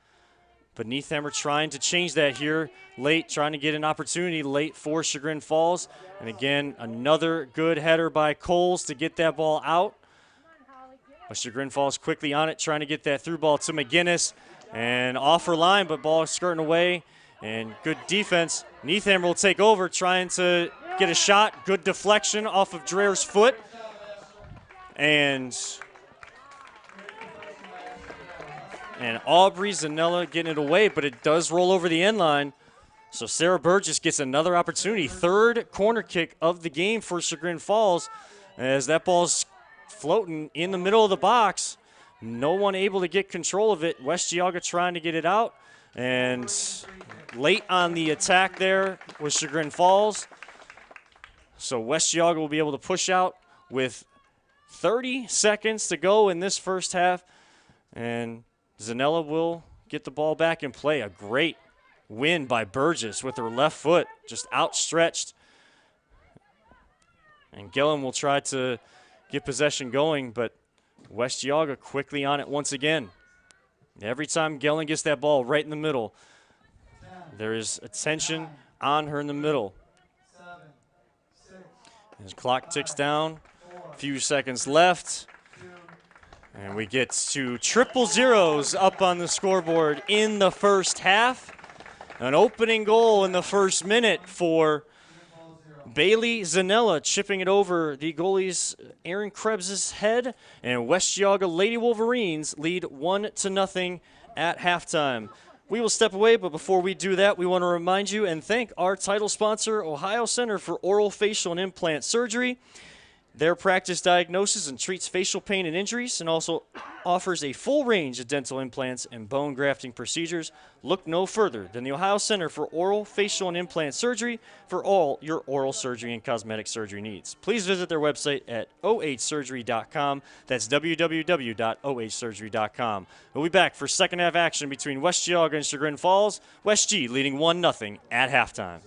but Needham are trying to change that here late, trying to get an opportunity late for Chagrin Falls. And again, another good header by Coles to get that ball out. But Chagrin Falls quickly on it, trying to get that through ball to McGinnis. And off her line, but ball is skirting away. And good defense. Needham will take over, trying to get a shot. Good deflection off of Dreher's foot. And Aubrey Zanella getting it away, but it does roll over the end line. So Sarah Burgess gets another opportunity. Third corner kick of the game for Chagrin Falls, as that ball's floating in the middle of the box. No one able to get control of it. West Geauga trying to get it out. And late on the attack there was Chagrin Falls. So West Geauga will be able to push out with 30 seconds to go in this first half. And Zanella will get the ball back in play. A great win by Burgess with her left foot just outstretched. And Gillen will try to get possession going, but West Geauga quickly on it once again. Every time Gillen gets that ball right in the middle, there is attention on her in the middle. As clock ticks down, a few seconds left. And we get to triple zeros up on the scoreboard in the first half. An opening goal in the first minute for Bailey Zanella, chipping it over the goalie's Aaron Krebs' head. And West Geauga Lady Wolverines lead 1-0 at halftime. We will step away, but before we do that, we want to remind you and thank our title sponsor, Ohio Center for Oral, Facial, and Implant Surgery. Their practice diagnoses and treats facial pain and injuries, and also offers a full range of dental implants and bone grafting procedures. Look no further than the Ohio Center for Oral, Facial, and Implant Surgery for all your oral surgery and cosmetic surgery needs. Please visit their website at ohsurgery.com. That's www.ohsurgery.com. We'll be back for second half action between West Geauga and Chagrin Falls. West G leading 1-0 at halftime.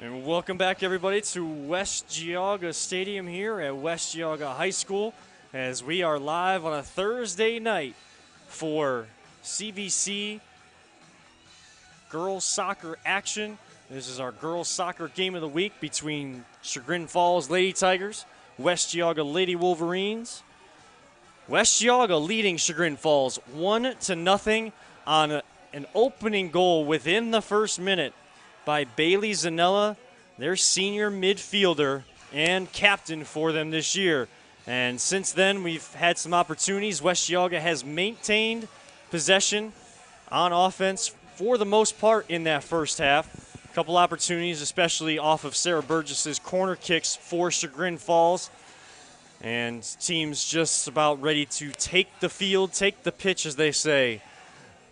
And welcome back, everybody, to West Geauga Stadium here at West Geauga High School, as we are live on a Thursday night for CVC girls soccer action. This is our girls soccer game of the week between Chagrin Falls Lady Tigers, West Geauga Lady Wolverines. West Geauga leading Chagrin Falls 1-0 on an opening goal within the first minute by Bailey Zanella, their senior midfielder and captain for them this year. And since then, we've had some opportunities. West Geauga has maintained possession on offense for the most part in that first half. A couple opportunities, especially off of Sarah Burgess's corner kicks for Chagrin Falls. And teams just about ready to take the field, take the pitch, as they say,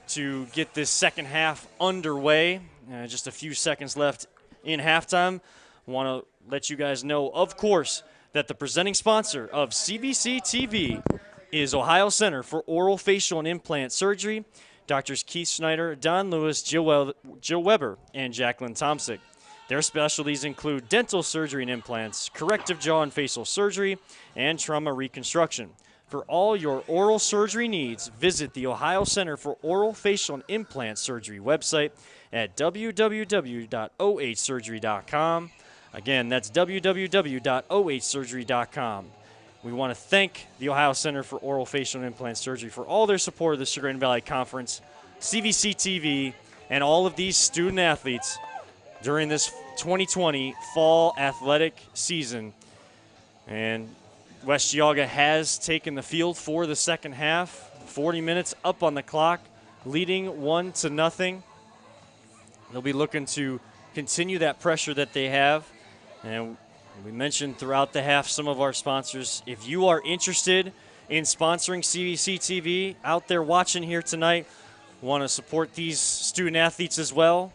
to get this second half underway. Just a few seconds left in halftime. Want to let you guys know, of course, that the presenting sponsor of CVC TV is Ohio Center for Oral, Facial, and Implant Surgery. Doctors Keith Schneider, Don Lewis, Jill Weber, and Jacqueline Tomsick. Their specialties include dental surgery and implants, corrective jaw and facial surgery, and trauma reconstruction. For all your oral surgery needs, visit the Ohio Center for Oral, Facial, and Implant Surgery website at www.ohsurgery.com. Again, that's www.ohsurgery.com. We want to thank the Ohio Center for Oral, Facial, and Implant Surgery for all their support of the Chagrin Valley Conference, CVC TV, and all of these student athletes during this 2020 fall athletic season. And West Geauga has taken the field for the second half. 40 minutes up on the clock, leading 1-0. They'll be looking to continue that pressure that they have. And we mentioned throughout the half some of our sponsors. If you are interested in sponsoring CVC TV out there watching here tonight, want to support these student athletes as well,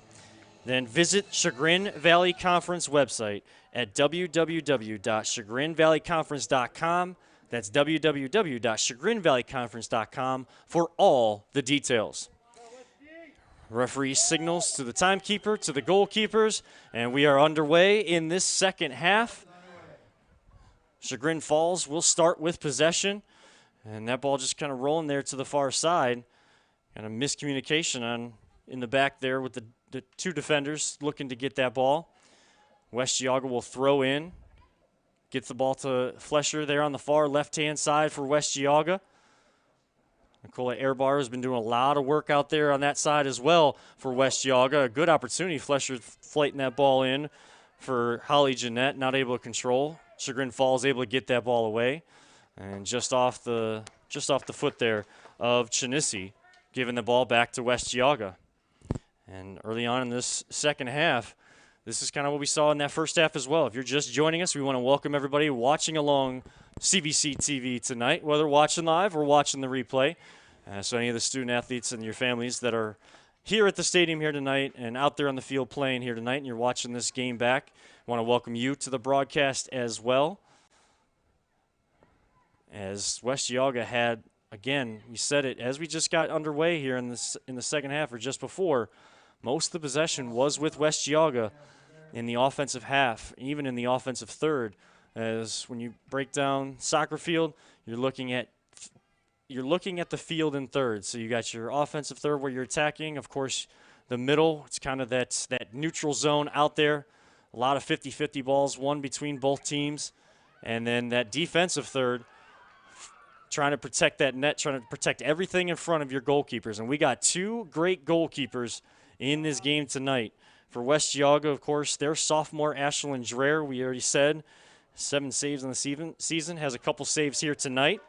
then visit Chagrin Valley Conference website at www.chagrinvalleyconference.com. That's www.chagrinvalleyconference.com for all the details. Referee signals to the timekeeper, to the goalkeepers, and we are underway in this second half. Chagrin Falls will start with possession, and that ball just kind of rolling there to the far side. Kind of miscommunication in the back there with the two defenders looking to get that ball. West Geauga will throw in, gets the ball to Flesher there on the far left-hand side for West Geauga. Nicola Airbar has been doing a lot of work out there on that side as well for West Geauga. A good opportunity. Flesher flighting that ball in for Holly Jeanette, not able to control. Chagrin Falls able to get that ball away. And just off the foot there of Chinisi, giving the ball back to West Geauga. And early on in this second half, this is kind of what we saw in that first half as well. If you're just joining us, we want to welcome everybody watching along CVC TV tonight, whether watching live or watching the replay. So any of the student athletes and your families that are here at the stadium here tonight and out there on the field playing here tonight and you're watching this game back, I want to welcome you to the broadcast as well. As West Geauga had, again, we said it, as we just got underway here in the second half or just before, most of the possession was with West Geauga in the offensive half, even in the offensive third. As when you break down soccer field, you're looking at the field in thirds. So you got your offensive third where you're attacking. Of course, the middle, it's kind of that neutral zone out there. A lot of 50-50 balls, one between both teams. And then that defensive third, trying to protect that net, trying to protect everything in front of your goalkeepers. And we got two great goalkeepers in this game tonight. For West Geauga, of course, their sophomore Ashlyn Dreher, we already said, 7 saves in the season, has a couple saves here tonight.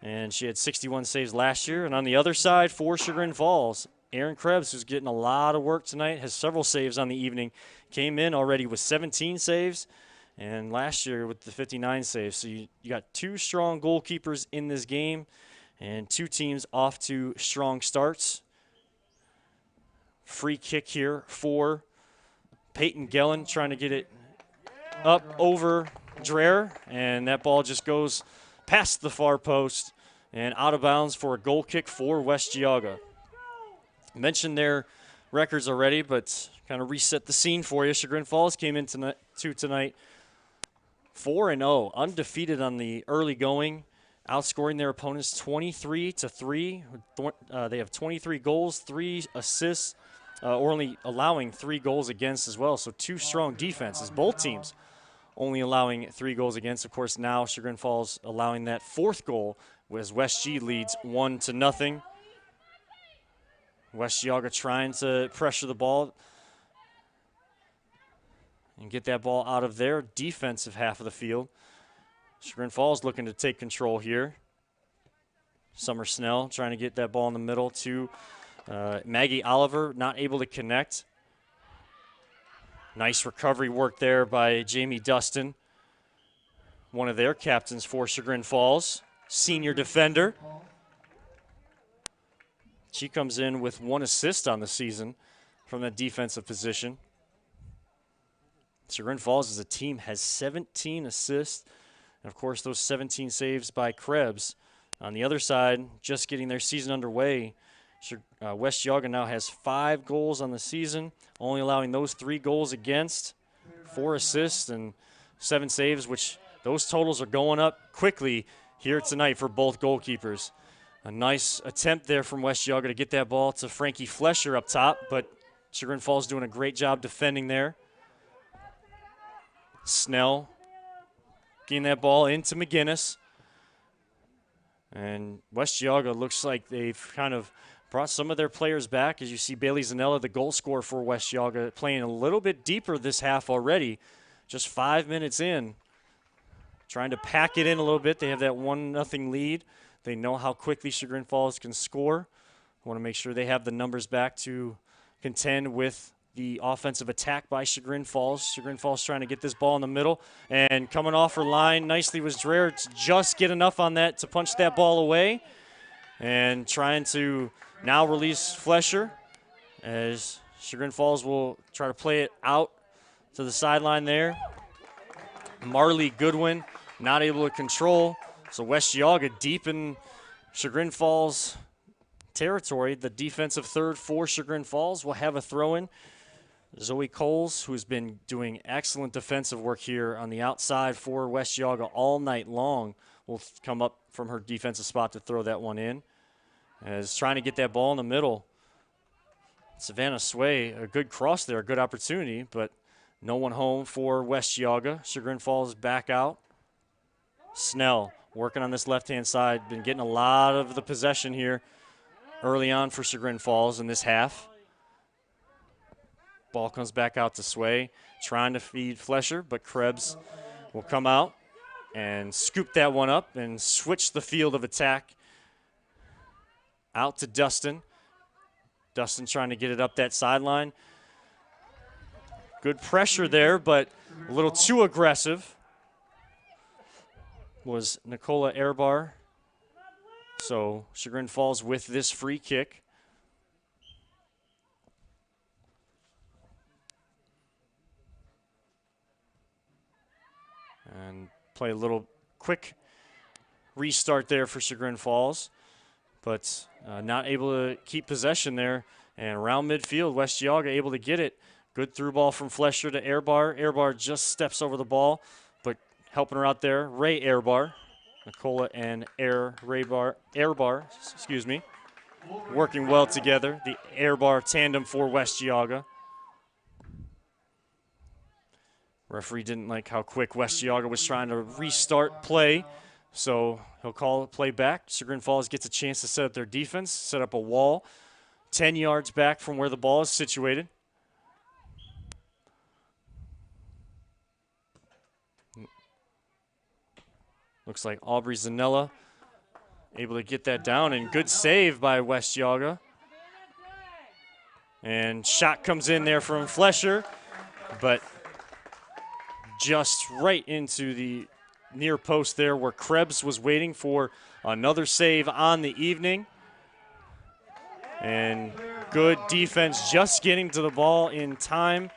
And she had 61 saves last year. And on the other side, for Chagrin Falls, Aaron Krebs, who's getting a lot of work tonight, has several saves on the evening, came in already with 17 saves, and last year with the 59 saves. So you got two strong goalkeepers in this game, and two teams off to strong starts. Free kick here for Peyton Gellen, trying to get it up over Dreher, and that ball just goes past the far post and out of bounds for a goal kick for West Geauga. Mentioned their records already, but kind of reset the scene for you. Chagrin Falls came in tonight 4-0, undefeated on the early going, outscoring their opponents 23-3. They have 23 goals, 3 assists, only allowing 3 goals against as well. So 2 strong defenses, both teams only allowing 3 goals against. Of course, now Chagrin Falls allowing that 4th goal as West G leads 1-0. West Geauga trying to pressure the ball and get that ball out of their defensive half of the field. Chagrin Falls looking to take control here. Summer Snell trying to get that ball in the middle to Maggie Oliver, not able to connect. Nice recovery work there by Jamie Dustin, one of their captains for Chagrin Falls, senior defender. She comes in with 1 assist on the season from that defensive position. Chagrin Falls as a team has 17 assists, and of course those 17 saves by Krebs. On the other side, just getting their season underway, West Geauga now has 5 goals on the season, only allowing those 3 goals against, 4 assists and 7 saves, which those totals are going up quickly here tonight for both goalkeepers. A nice attempt there from West Geauga to get that ball to Frankie Flesher up top, but Chagrin Falls doing a great job defending there. Snell getting that ball into McGinnis. And West Geauga looks like they've kind of brought some of their players back. As you see Bailey Zanella, the goal scorer for West Geauga, playing a little bit deeper this half already. Just 5 minutes in. Trying to pack it in a little bit. They have that 1-0 lead. They know how quickly Chagrin Falls can score. Want to make sure they have the numbers back to contend with the offensive attack by Chagrin Falls. Chagrin Falls trying to get this ball in the middle. And coming off her line nicely was Dreher to just get enough on that to punch that ball away. And trying to now release Flesher as Chagrin Falls will try to play it out to the sideline there. Marley Goodwin not able to control. So West Geauga deep in Chagrin Falls territory. The defensive third for Chagrin Falls will have a throw-in. Zoe Coles, who's been doing excellent defensive work here on the outside for West Geauga all night long, will come up from her defensive spot to throw that one in. As trying to get that ball in the middle. Savannah Sway, a good cross there, a good opportunity, but no one home for West Geauga. Chagrin Falls back out. Snell working on this left-hand side, been getting a lot of the possession here early on for Chagrin Falls in this half. Ball comes back out to Sway, trying to feed Flesher, but Krebs will come out and scoop that one up and switch the field of attack out to Dustin. Dustin trying to get it up that sideline. Good pressure there, but a little too aggressive was Nicola Airbar. So Chagrin Falls with this free kick. And play a little quick restart there for Chagrin Falls, but not able to keep possession there. And around midfield, West Geauga able to get it. Good through ball from Flesher to Airbar. Airbar just steps over the ball, but helping her out there, Ray Airbar. Nicola and Airbar, excuse me, working well together. The Airbar tandem for West Geauga. Referee didn't like how quick West Geauga was trying to restart play, so he'll call it play back. Chagrin Falls gets a chance to set up their defense, set up a wall 10 yards back from where the ball is situated. Looks like Aubrey Zanella able to get that down, and good save by West Geauga. And shot comes in there from Flesher, but just right into the near post there where Krebs was waiting for another save on the evening. And good defense, just getting to the ball in time.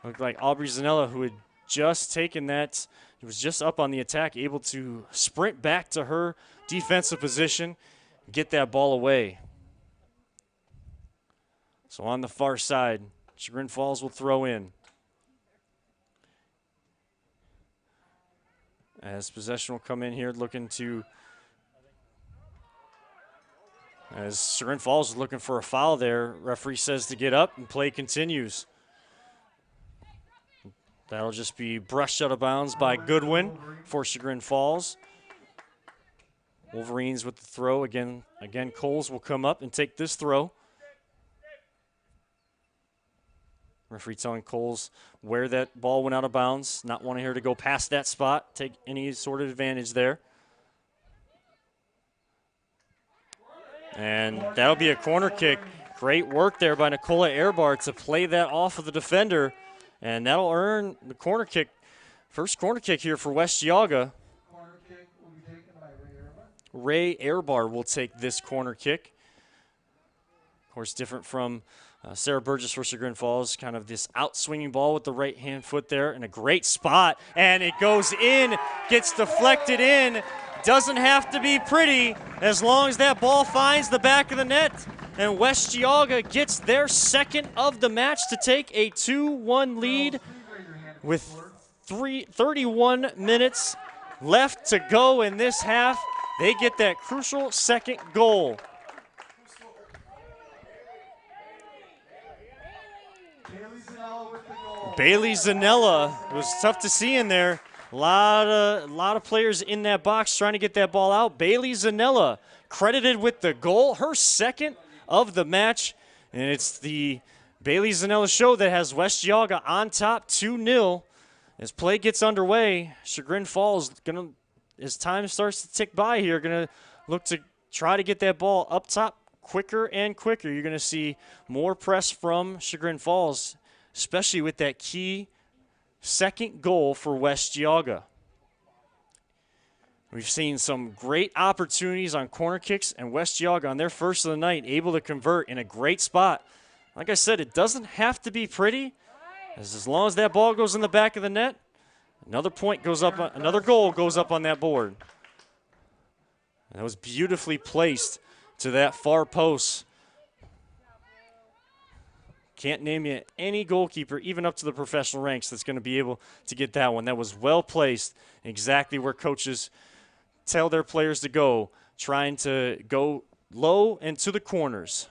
Looked like Aubrey Zanella, who had just taken that, he was just up on the attack, able to sprint back to her defensive position, get that ball away. So on the far side, Chagrin Falls will throw in. As possession will come in here looking to, as Chagrin Falls is looking for a foul there. Referee says to get up and play continues. That'll just be brushed out of bounds by Goodwin for Chagrin Falls. Wolverines with the throw. Again, Coles will come up and take this throw. Referee telling Coles where that ball went out of bounds, not wanting her to go past that spot, take any sort of advantage there. And that'll be a corner kick. Great work there by Nicola Airbar to play that off of the defender. And that'll earn the corner kick. First corner kick here for West Geauga. Corner kick will be taken by Ray Airbar will take this corner kick. Of course, different from Sarah Burgess for Chagrin Falls. Kind of this out-swinging ball with the right-hand foot there. And a great spot. And it goes in, gets deflected in. Doesn't have to be pretty as long as that ball finds the back of the net. And West Geauga gets their second of the match to take a 2-1 lead with 31 minutes left to go in this half. They get that crucial second goal. Bailey Zanella. It was tough to see in there. A lot of players in that box trying to get that ball out. Bailey Zanella credited with the goal, her second of the match. And it's the Bailey Zanella show that has West Geauga on top 2-0. As play gets underway, Chagrin Falls, as time starts to tick by here, going to look to try to get that ball up top quicker and quicker. You're going to see more press from Chagrin Falls, especially with that key second goal for West Geauga. We've seen some great opportunities on corner kicks, and West Geauga on their first of the night able to convert in a great spot. Like I said, it doesn't have to be pretty. As long as that ball goes in the back of the net, another point goes up, another goal goes up on that board. And that was beautifully placed to that far post. Can't name you any goalkeeper, even up to the professional ranks, that's going to be able to get that one. That was well placed, exactly where coaches tell their players to go, trying to go low and to the corners.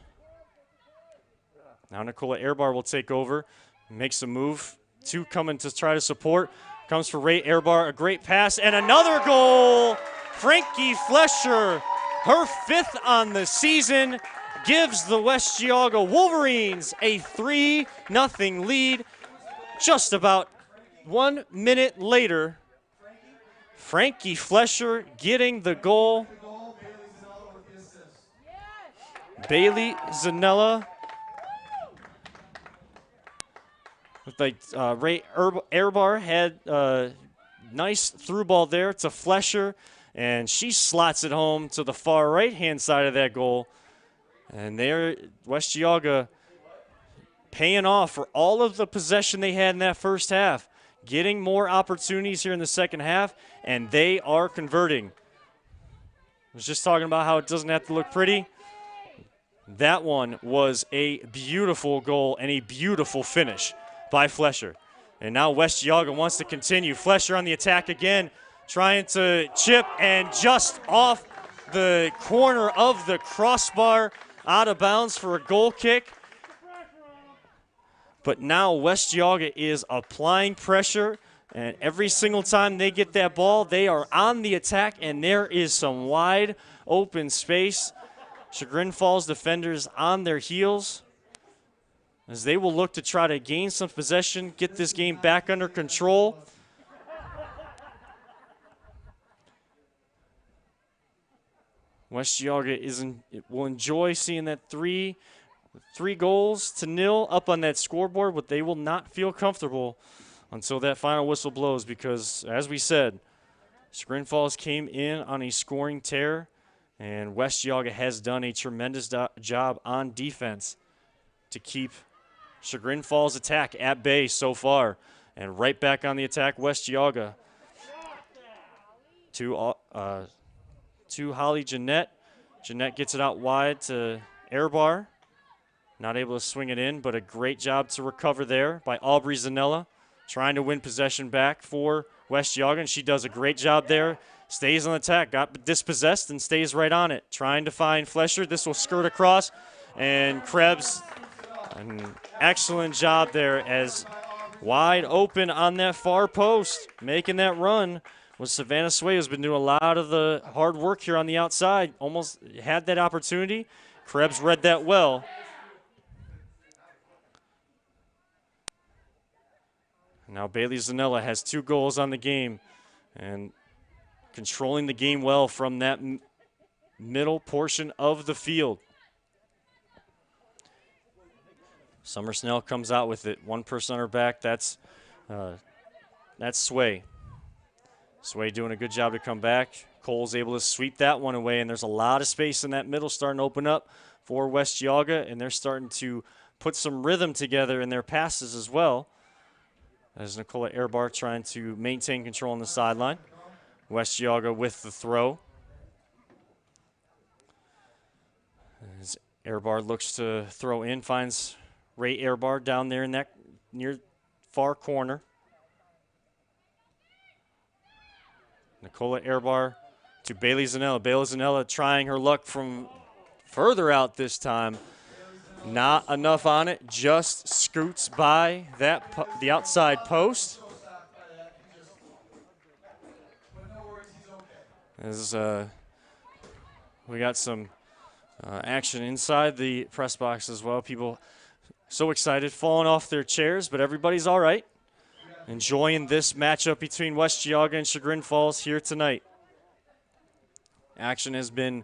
Now Nicola Airbar will take over, makes a move. Two coming to try to support. Comes for Ray Airbar, a great pass, and another goal. Frankie Flesher, her fifth on the season, gives the West Geauga Wolverines a 3-0 lead. Just about 1 minute later, Frankie Flesher getting the goal. Bailey Zanella with Ray Airbar had a nice through ball there to Flesher, and she slots it home to the far right-hand side of that goal. And there, West Geauga paying off for all of the possession they had in that first half, getting more opportunities here in the second half, and they are converting. I was just talking about how it doesn't have to look pretty. That one was a beautiful goal and a beautiful finish by Flesher. And now West Geauga wants to continue. Flesher on the attack again, trying to chip, and just off the corner of the crossbar, out of bounds for a goal kick. But now West Geauga is applying pressure, and every single time they get that ball, they are on the attack, and there is some wide open space. Chagrin Falls defenders on their heels as they will look to try to gain some possession, get this game back under control. West Geauga will enjoy seeing that 3-0 up on that scoreboard, but they will not feel comfortable until that final whistle blows because, as we said, Chagrin Falls came in on a scoring tear, and West Geauga has done a tremendous job on defense to keep Chagrin Falls' attack at bay so far. And right back on the attack, West Geauga. To Holly Jeanette. Jeanette gets it out wide to Airbar. Not able to swing it in, but a great job to recover there by Aubrey Zanella, trying to win possession back for West Geauga, and she does a great job there. Stays on the attack, got dispossessed, and stays right on it. Trying to find Flesher. This will skirt across, and Krebs, an excellent job there as wide open on that far post, making that run was Savannah Sway, who's been doing a lot of the hard work here on the outside. Almost had that opportunity. Krebs read that well. Now Bailey Zanella has 2 goals on the game and controlling the game well from that middle portion of the field. Summer Snell comes out with it. 1 person on her back. That's Sway. Sway doing a good job to come back. Cole's able to sweep that one away, and there's a lot of space in that middle starting to open up for West Geauga, and they're starting to put some rhythm together in their passes as well. As Nicola Airbar trying to maintain control on the sideline. West Geauga with the throw. As Airbar looks to throw in, finds Ray Airbar down there in that near far corner. Nicola Airbar to Bailey Zanella. Bailey Zanella trying her luck from further out this time. Not enough on it, just scoots by the outside post. As we got some action inside the press box as well. People so excited, falling off their chairs, but everybody's all right. Enjoying this matchup between West Geauga and Chagrin Falls here tonight. Action has been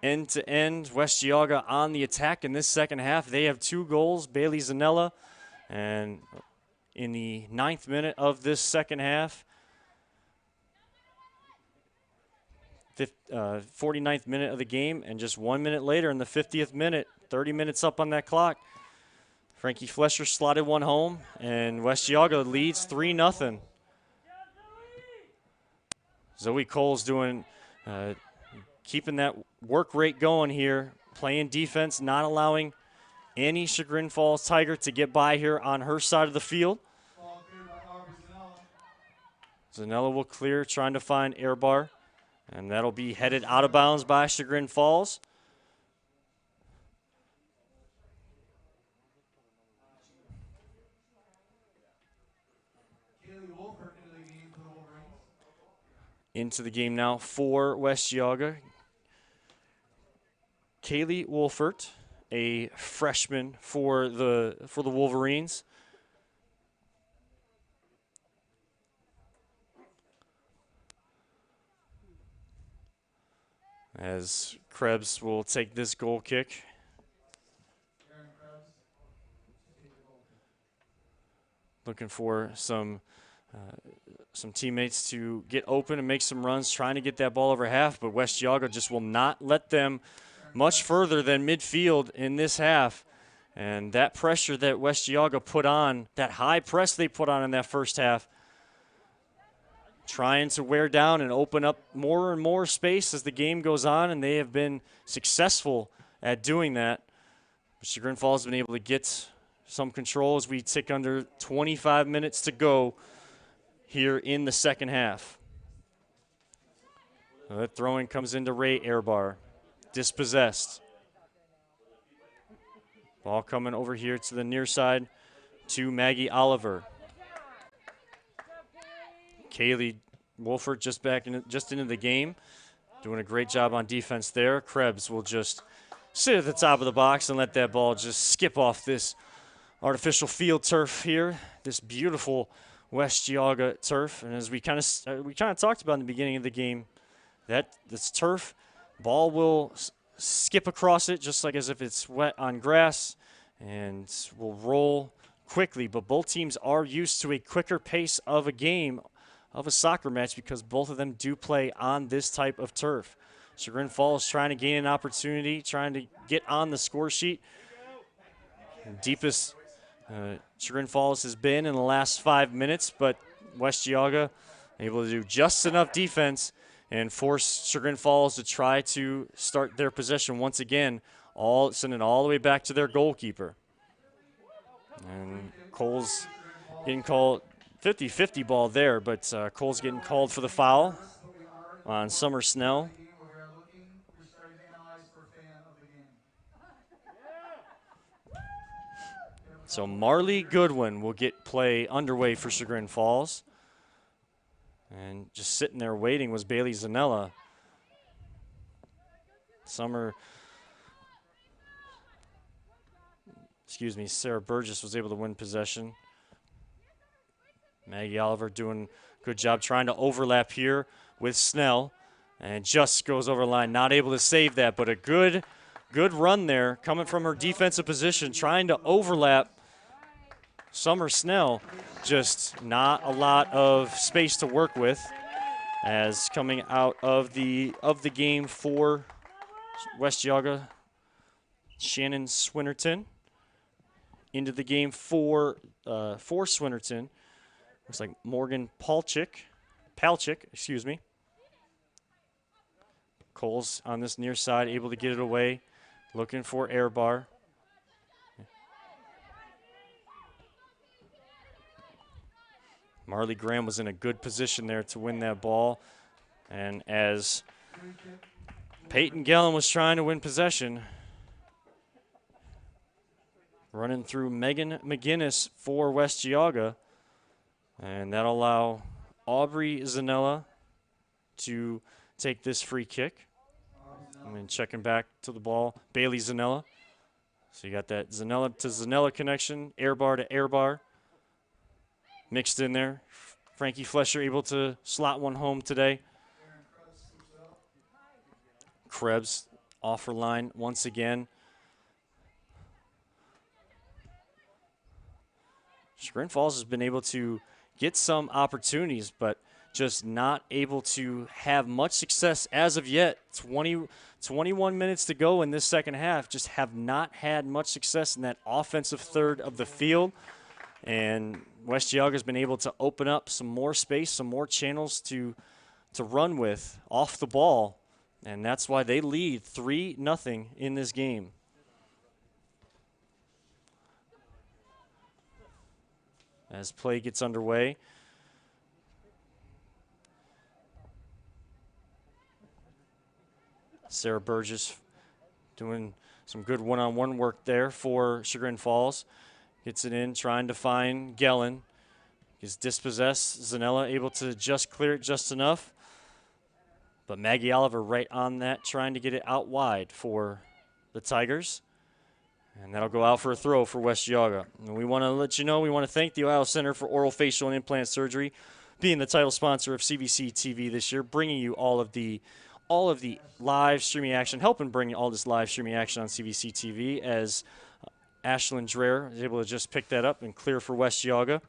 end-to-end. West Geauga on the attack in this second half. They have 2 goals, Bailey Zanella. And in the 9th minute of this second half, 49th minute of the game, and just 1 minute later in the 50th minute, 30 minutes up on that clock, Frankie Flesher slotted one home, and West Geauga leads 3-0. Zoe Cole's doing, keeping that work rate going here, playing defense, not allowing any Chagrin Falls Tiger to get by here on her side of the field. Zanella will clear, trying to find Airbar, and that'll be headed out of bounds by Chagrin Falls. Into the game now for West Geauga. Kaylee Wolfert, a freshman for the Wolverines. As Krebs will take this goal kick. Looking for some teammates to get open and make some runs, trying to get that ball over half, but West Geauga just will not let them much further than midfield in this half. And that pressure that West Geauga put on, that high press they put on in that first half, trying to wear down and open up more and more space as the game goes on, and they have been successful at doing that. But Chagrin Falls has been able to get some control as we tick under 25 minutes to go here in the second half. That throwing comes into Ray Airbar. Dispossessed. Ball coming over here to the near side to Maggie Oliver. Kaylee Wolfert just into the game. Doing a great job on defense there. Krebs will just sit at the top of the box and let that ball just skip off this artificial field turf here. This beautiful West Geauga turf. And as we kind of talked about in the beginning of the game, that this turf, ball will skip across it just like as if it's wet on grass and will roll quickly. But both teams are used to a quicker pace of a game, of a soccer match, because both of them do play on this type of turf. Chagrin Falls trying to gain an opportunity, trying to get on the score sheet. Deepest Chagrin Falls has been in the last 5 minutes, but West Geauga able to do just enough defense and force Chagrin Falls to try to start their possession once again sending it all the way back to their goalkeeper. And Cole's getting called 50-50 ball there, but Cole's getting called for the foul on Summer Snell. So Marley Goodwin will get play underway for Chagrin Falls. And just sitting there waiting was Bailey Zanella. Sarah Burgess was able to win possession. Maggie Oliver doing a good job trying to overlap here with Snell. And just goes over the line, not able to save that, but a good run there coming from her defensive position, trying to overlap Summer Snell. Just not a lot of space to work with, as coming out of the game for West Geauga, Shannon Swinnerton. Into the game for Swinnerton, looks like Morgan Palchik, excuse me. Cole's on this near side, able to get it away, looking for air bar. Marley Graham was in a good position there to win that ball. And as Peyton Gellin was trying to win possession, running through Megan McGinnis for West Geauga. And that'll allow Aubrey Zanella to take this free kick. And then checking back to the ball, Bailey Zanella. So you got that Zanella to Zanella connection, air bar to air bar. Mixed in there. Frankie Flesher able to slot one home today. Krebs offer line once again. Chagrin Falls has been able to get some opportunities, but just not able to have much success as of yet. 21 minutes to go in this second half. Just have not had much success in that offensive third of the field. And West Geauga has been able to open up some more space, some more channels to run with off the ball. And that's why they lead 3-0 in this game. As play gets underway. Sarah Burgess doing some good one-on-one work there for Chagrin Falls. Gets it in, trying to find Gellin. Gets dispossessed. Zanella able to just clear it just enough. But Maggie Oliver right on that, trying to get it out wide for the Tigers. And that'll go out for a throw for West Geauga. And we want to let you know, we want to thank the Ohio Center for Oral, Facial, and Implant Surgery, being the title sponsor of CVC TV this year, bringing you all of the live streaming action, helping bring all this live streaming action on CVC TV, as Ashlyn Dreher is able to just pick that up and clear for West Geauga.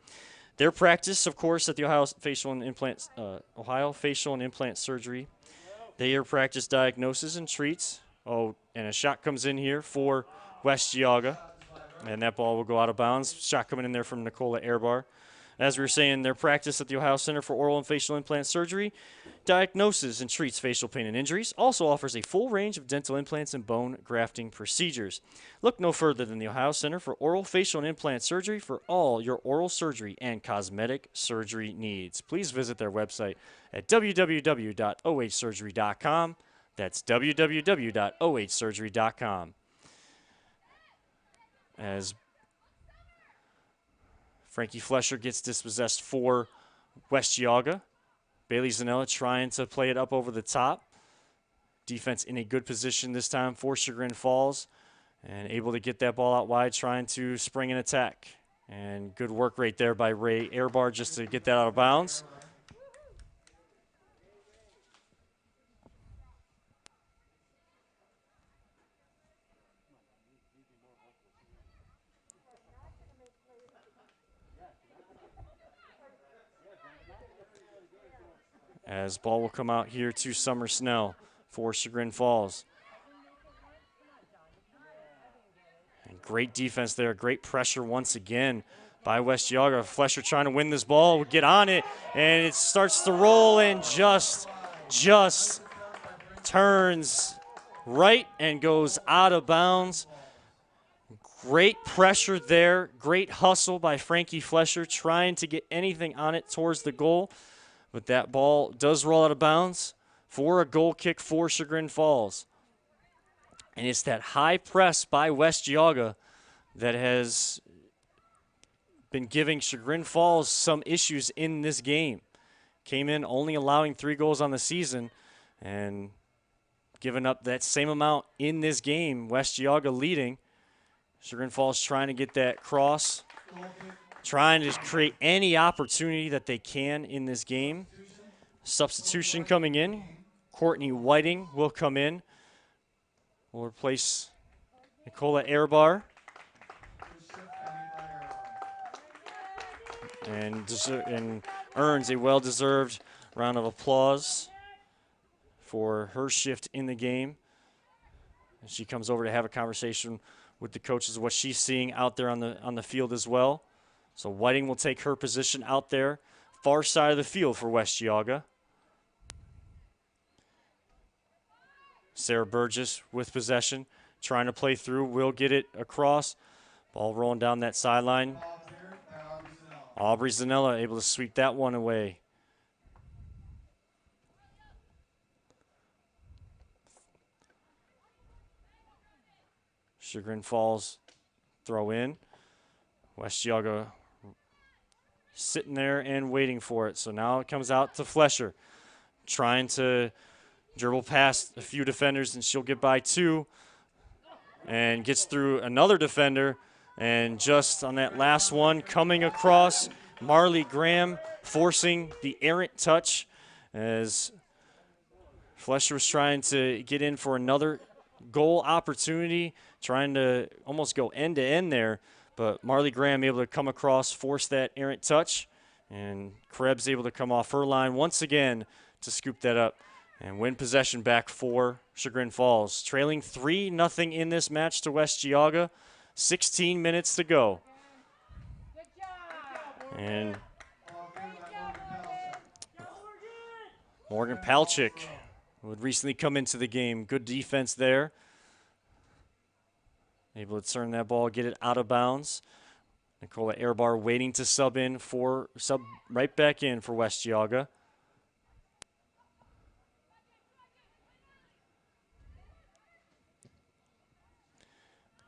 Their practice, of course, at the Ohio Facial and Implant Surgery. Their practice diagnoses and treats. Oh, and a shot comes in here for West Geauga, and that ball will go out of bounds. Shot coming in there from Nicola Airbar. As we were saying, their practice at the Ohio Center for Oral and Facial Implant Surgery diagnoses and treats facial pain and injuries, also offers a full range of dental implants and bone grafting procedures. Look no further than the Ohio Center for Oral, Facial, and Implant Surgery for all your oral surgery and cosmetic surgery needs. Please visit their website at www.ohsurgery.com. That's www.ohsurgery.com. As Frankie Flesher gets dispossessed for West Geauga. Bailey Zanella trying to play it up over the top. Defense in a good position this time for Chagrin Falls, and able to get that ball out wide, trying to spring an attack. And good work right there by Ray Airbar just to get that out of bounds. As ball will come out here to Summer Snell for Chagrin Falls. And great defense there, great pressure once again by West Geauga. Flesher trying to win this ball, will get on it, and it starts to roll and just turns right and goes out of bounds. Great pressure there. Great hustle by Frankie Flesher trying to get anything on it towards the goal. But that ball does roll out of bounds for a goal kick for Chagrin Falls. And it's that high press by West Geauga that has been giving Chagrin Falls some issues in this game. Came in only allowing 3 goals on the season and giving up that same amount in this game. West Geauga leading. Chagrin Falls trying to get that cross, trying to create any opportunity that they can in this game. Substitution coming in. Courtney Whiting will come in. Will replace Nicola Airbar. And earns a well-deserved round of applause for her shift in the game. And she comes over to have a conversation with the coaches of what she's seeing out there on the field as well. So Whiting will take her position out there, far side of the field for West Geauga. Sarah Burgess with possession, trying to play through, will get it across. Ball rolling down that sideline. Aubrey Zanella able to sweep that one away. Chagrin Falls throw in. West Geauga sitting there and waiting for it. So now it comes out to Flesher, trying to dribble past a few defenders, and she'll get by 2 and gets through another defender. And just on that last one, coming across, Marley Graham forcing the errant touch as Flesher was trying to get in for another goal opportunity, trying to almost go end to end there. But Marley Graham able to come across, force that errant touch, and Krebs able to come off her line once again to scoop that up and win possession back for Chagrin Falls. Trailing 3-0 in this match to West Geauga. 16 minutes to go. And Morgan Palchik would recently come into the game. Good defense there. Able to turn that ball, get it out of bounds. Nicola Airbar waiting to sub right back in for West Geauga.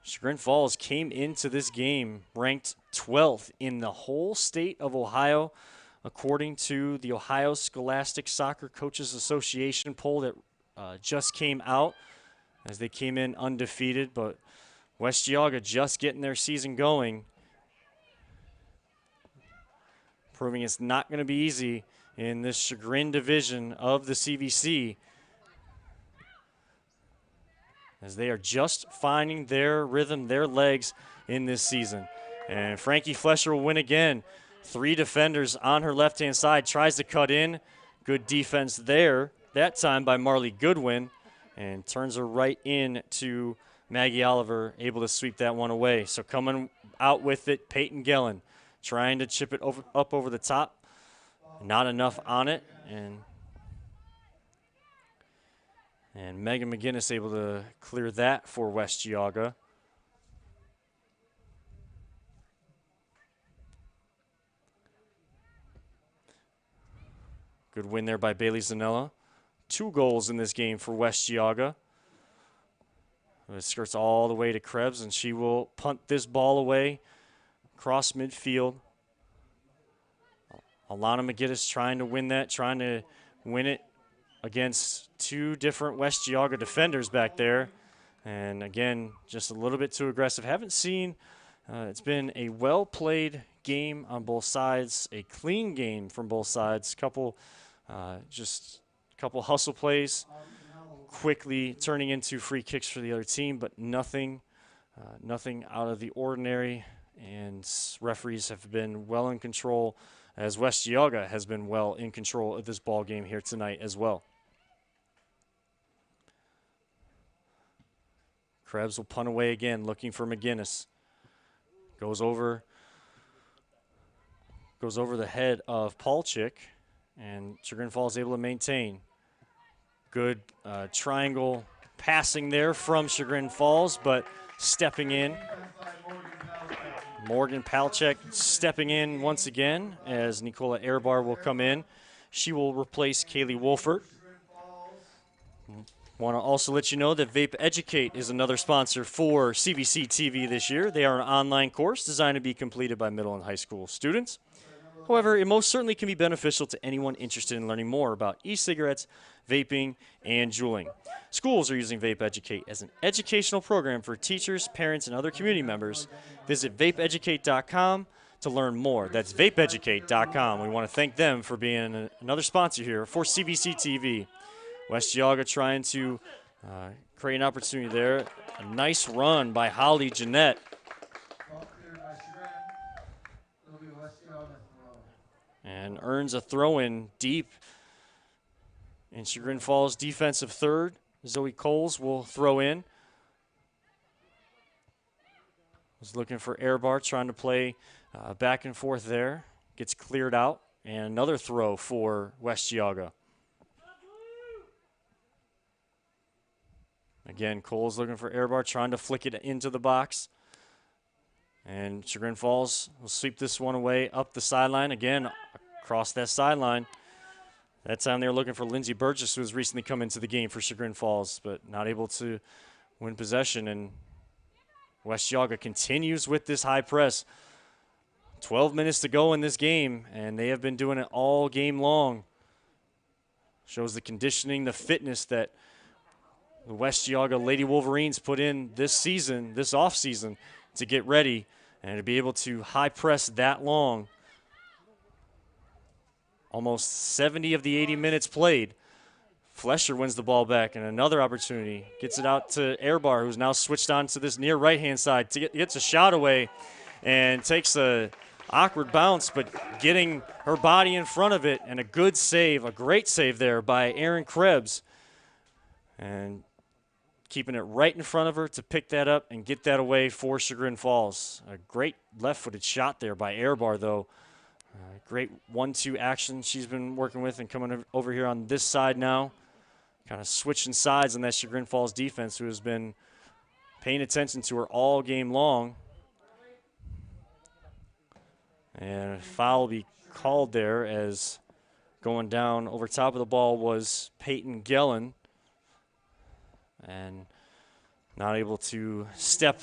Chagrin Falls came into this game ranked 12th in the whole state of Ohio, according to the Ohio Scholastic Soccer Coaches Association poll that just came out, as they came in undefeated. But West Geauga just getting their season going, proving it's not going to be easy in this Chagrin division of the CVC, as they are just finding their rhythm, their legs in this season. And Frankie Flesher will win again. 3 defenders on her left-hand side, tries to cut in. Good defense there, that time by Marley Goodwin, and turns her right in to Maggie Oliver, able to sweep that one away. So coming out with it, Peyton Gillen, trying to chip it up over the top. Not enough on it, and Megan McGinnis able to clear that for West Geauga. Good win there by Bailey Zanella. 2 goals in this game for West Geauga. It skirts all the way to Krebs, and she will punt this ball away across midfield. Alana McGinnis trying to win it against 2 different West Geauga defenders back there. And again, just a little bit too aggressive. Haven't seen, it's been a well-played game on both sides, a clean game from both sides. Couple hustle plays, quickly turning into free kicks for the other team, but nothing out of the ordinary. And referees have been well in control, as West Geauga has been well in control of this ball game here tonight as well. Krebs will punt away again, looking for McGinnis. Goes over the head of Palchik, and Chagrin Falls able to maintain. Good triangle passing there from Chagrin Falls, but stepping in. Morgan Palchek stepping in once again as Nicola Airbar will come in. She will replace Kaylee Wolfert. Want to also let you know that Vape Educate is another sponsor for CVC TV this year. They are an online course designed to be completed by middle and high school students. However, it most certainly can be beneficial to anyone interested in learning more about e-cigarettes, vaping, and juuling. Schools are using Vape Educate as an educational program for teachers, parents, and other community members. Visit vapeeducate.com to learn more. That's vapeeducate.com. We want to thank them for being another sponsor here for CVC TV. West Geauga trying to create an opportunity there. A nice run by Holly Jeanette. And earns a throw-in deep in Chagrin Falls' defensive third. Zoe Coles will throw in. Was looking for Airbar, trying to play back and forth there. Gets cleared out. And another throw for West Geauga. Again, Cole's looking for Airbar, trying to flick it into the box. And Chagrin Falls will sweep this one away up the sideline. Again, across that sideline. That time they were looking for Lindsey Burgess, who has recently come into the game for Chagrin Falls, but not able to win possession. And West Geauga continues with this high press. 12 minutes to go in this game, and they have been doing it all game long. Shows the conditioning, the fitness that the West Geauga Lady Wolverines put in this season, this offseason, to get ready and to be able to high press that long. Almost 70 of the 80 minutes played. Flesher wins the ball back, and another opportunity. Gets it out to Airbar, who's now switched on to this near right-hand side. Gets a shot away and takes a awkward bounce, but getting her body in front of it, and a good save, a great save there by Erin Krebs. And keeping it right in front of her to pick that up and get that away for Chagrin Falls. A great left-footed shot there by Airbar, though. Great 1-2 action she's been working with, and coming over here on this side now. Kind of switching sides on that Chagrin Falls defense, who has been paying attention to her all game long. And a foul will be called there, as going down over top of the ball was Peyton Gellin. And not able to step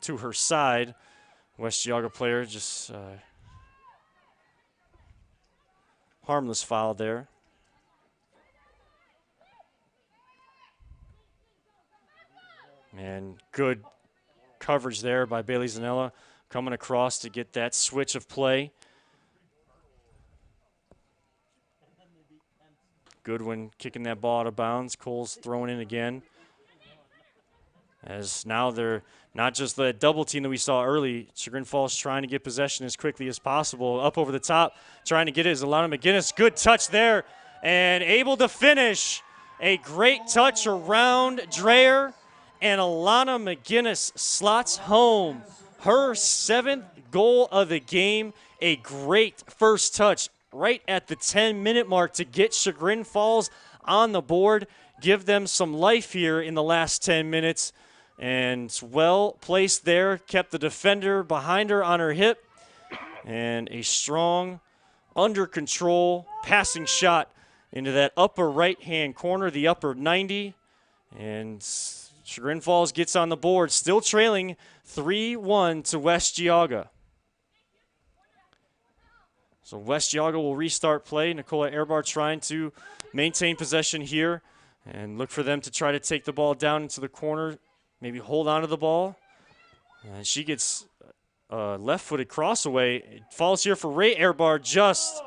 to her side. West Geauga player just harmless foul there. And good coverage there by Bailey Zanella, coming across to get that switch of play. Goodwin kicking that ball out of bounds. Cole's throwing in again. As now they're not just the double team that we saw early. Chagrin Falls trying to get possession as quickly as possible. Up over the top, trying to get it is Alana McGinnis. Good touch there, and able to finish. A great touch around Dreyer, and Alana McGinnis slots home her 7th goal of the game. A great first touch right at the 10-minute mark to get Chagrin Falls on the board, give them some life here in the last 10 minutes. And well placed there, kept the defender behind her on her hip. And a strong, under control passing shot into that upper right-hand corner, the upper 90. And Chagrin Falls gets on the board, still trailing 3-1 to West Geauga. So West Geauga will restart play. Nicola Airbar trying to maintain possession here and look for them to try to take the ball down into the corner, maybe hold on to the ball. And she gets a left-footed cross away. It falls here for Ray Airbar, just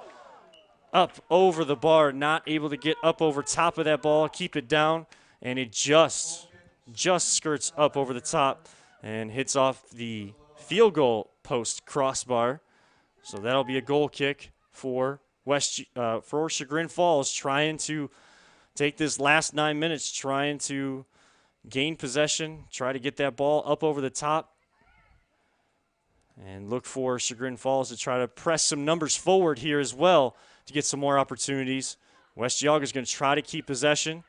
up over the bar, not able to get up over top of that ball, keep it down, and it just skirts up over the top and hits off the field goal post crossbar. So that'll be a goal kick for for Chagrin Falls, trying to take this last 9 minutes, trying to gain possession, try to get that ball up over the top, and look for Chagrin Falls to try to press some numbers forward here as well to get some more opportunities. West Geauga is going to try to keep possession.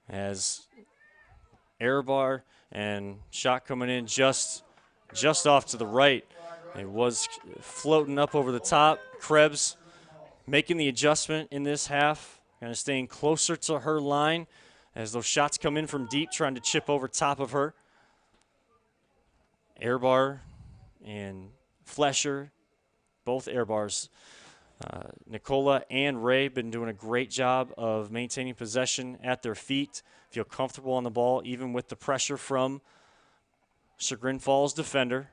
as air bar and shot coming in just off to the right. It was floating up over the top. Krebs making the adjustment in this half, kind of staying closer to her line as those shots come in from deep, trying to chip over top of her. Air bar and Flesher, both air bars. Nicola and Ray been doing a great job of maintaining possession at their feet, feel comfortable on the ball, even with the pressure from Chagrin Falls defender.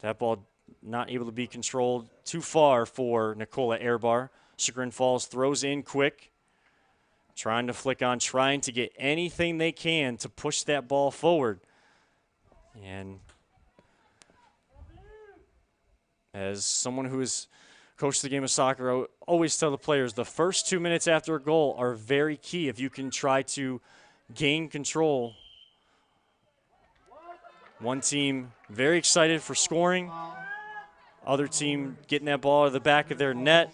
That ball not able to be controlled too far for Nicola Airbar. Chagrin Falls throws in quick, trying to flick on, trying to get anything they can to push that ball forward. And as someone who has coached the game of soccer, I always tell the players the first 2 minutes after a goal are very key if you can try to gain control. One team very excited for scoring, other team getting that ball out of the back of their net.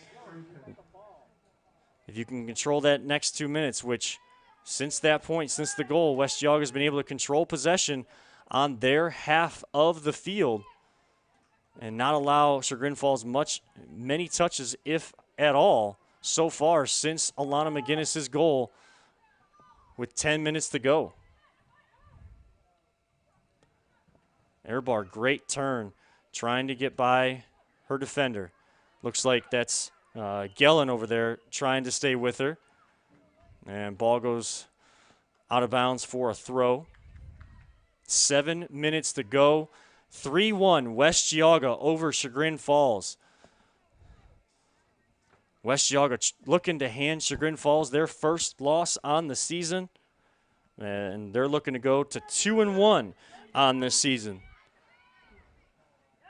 If you can control that next 2 minutes, which since that point, since the goal, West Geauga has been able to control possession on their half of the field and not allow Chagrin Falls many touches, if at all, so far since Alana McGinnis's goal with 10 minutes to go. Airbar, great turn, trying to get by her defender. Looks like that's Gellin over there trying to stay with her. And ball goes out of bounds for a throw. 7 minutes to go. 3-1 West Geauga over Chagrin Falls. West Geauga looking to hand Chagrin Falls their first loss on the season. And they're looking to go to 2-1 on this season.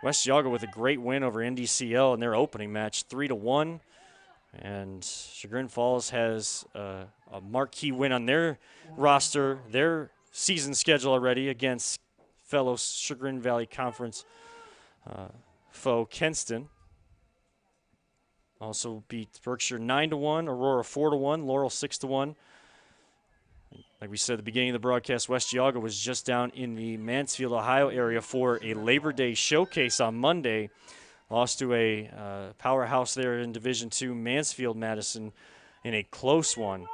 West Geauga with a great win over NDCL in their opening match, 3-1. And Chagrin Falls has a marquee win on their roster, their season schedule already against fellow Chagrin Valley Conference foe Kenston. Also beat Berkshire 9-1, Aurora 4-1, Laurel 6-1. Like we said at the beginning of the broadcast, West Geauga was just down in the Mansfield, Ohio area for a Labor Day showcase on Monday. Lost to a powerhouse there in Division II, Mansfield-Madison, in a close one,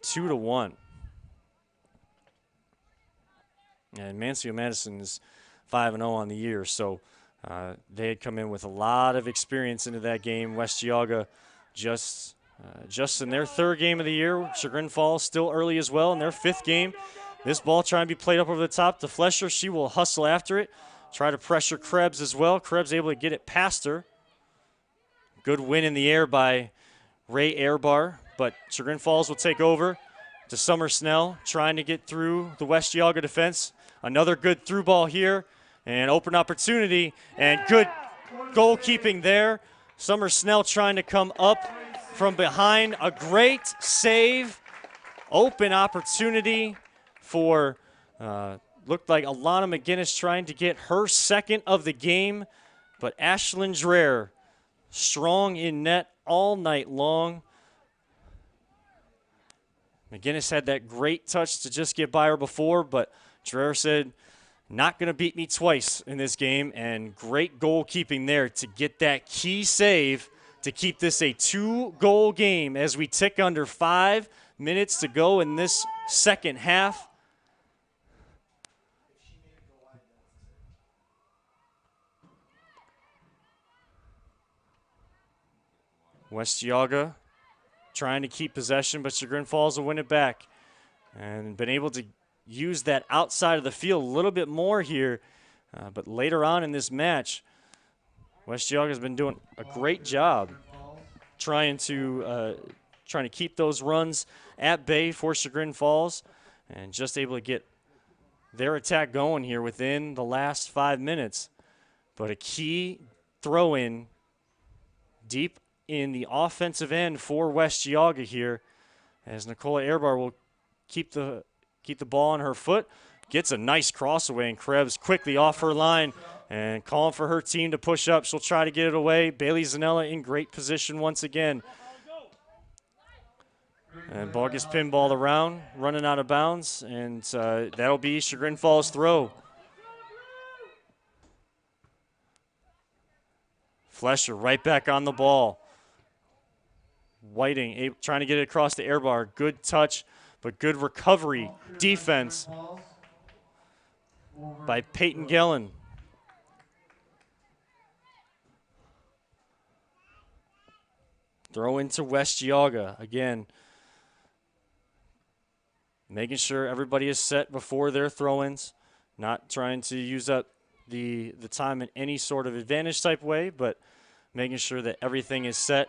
2-1. And Mansfield-Madison is 5-0 on the year, so they had come in with a lot of experience into that game. West Geauga just in their third game of the year. Chagrin Falls still early as well in their fifth game. This ball trying to be played up over the top to Flesher. She will hustle after it, try to pressure Krebs as well. Krebs able to get it past her. Good win in the air by Ray Airbar, but Chagrin Falls will take over to Summer Snell, trying to get through the West Geauga defense. Another good through ball here, and open opportunity, and good goalkeeping there. Summer Snell trying to come up from behind. A great save. Open opportunity for, looked like Alana McGinnis trying to get her second of the game, but Ashlyn Dreher strong in net all night long. McGinnis had that great touch to just get by her before, but Dreher said, not going to beat me twice in this game, and great goalkeeping there to get that key save to keep this a 2-goal game as we tick under 5 minutes to go in this second half. West Geauga trying to keep possession, but Chagrin Falls will win it back. And been able to use that outside of the field a little bit more here. But later on in this match, West Geauga has been doing a great job trying to keep those runs at bay for Chagrin Falls, and just able to get their attack going here within the last 5 minutes. But a key throw-in deep in the offensive end for West Geauga here, as Nicola Airbar will keep the ball on her foot, gets a nice cross away, and Krebs quickly off her line and calling for her team to push up. She'll try to get it away. Bailey Zanella in great position once again. And ball gets pinballed around, running out of bounds, and that'll be Chagrin Falls' throw. Flesher right back on the ball. Whiting trying to get it across the air bar. Good touch, but good recovery. Defense by Peyton Gillen. Throw into West Geauga again. Making sure everybody is set before their throw-ins. Not trying to use up the time in any sort of advantage type way, but making sure that everything is set.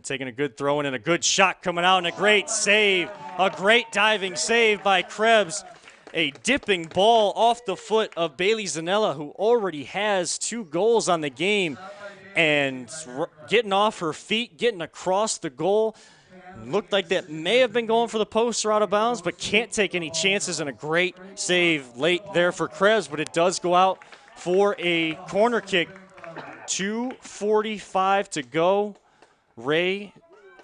Taking a good throw-in and a good shot coming out and a great save. A great diving save by Krebs. A dipping ball off the foot of Bailey Zanella, who already has 2 goals on the game. And getting off her feet, getting across the goal. Looked like that may have been going for the post or out of bounds, but can't take any chances, and a great save late there for Krebs, but it does go out for a corner kick. 2:45 to go. Ray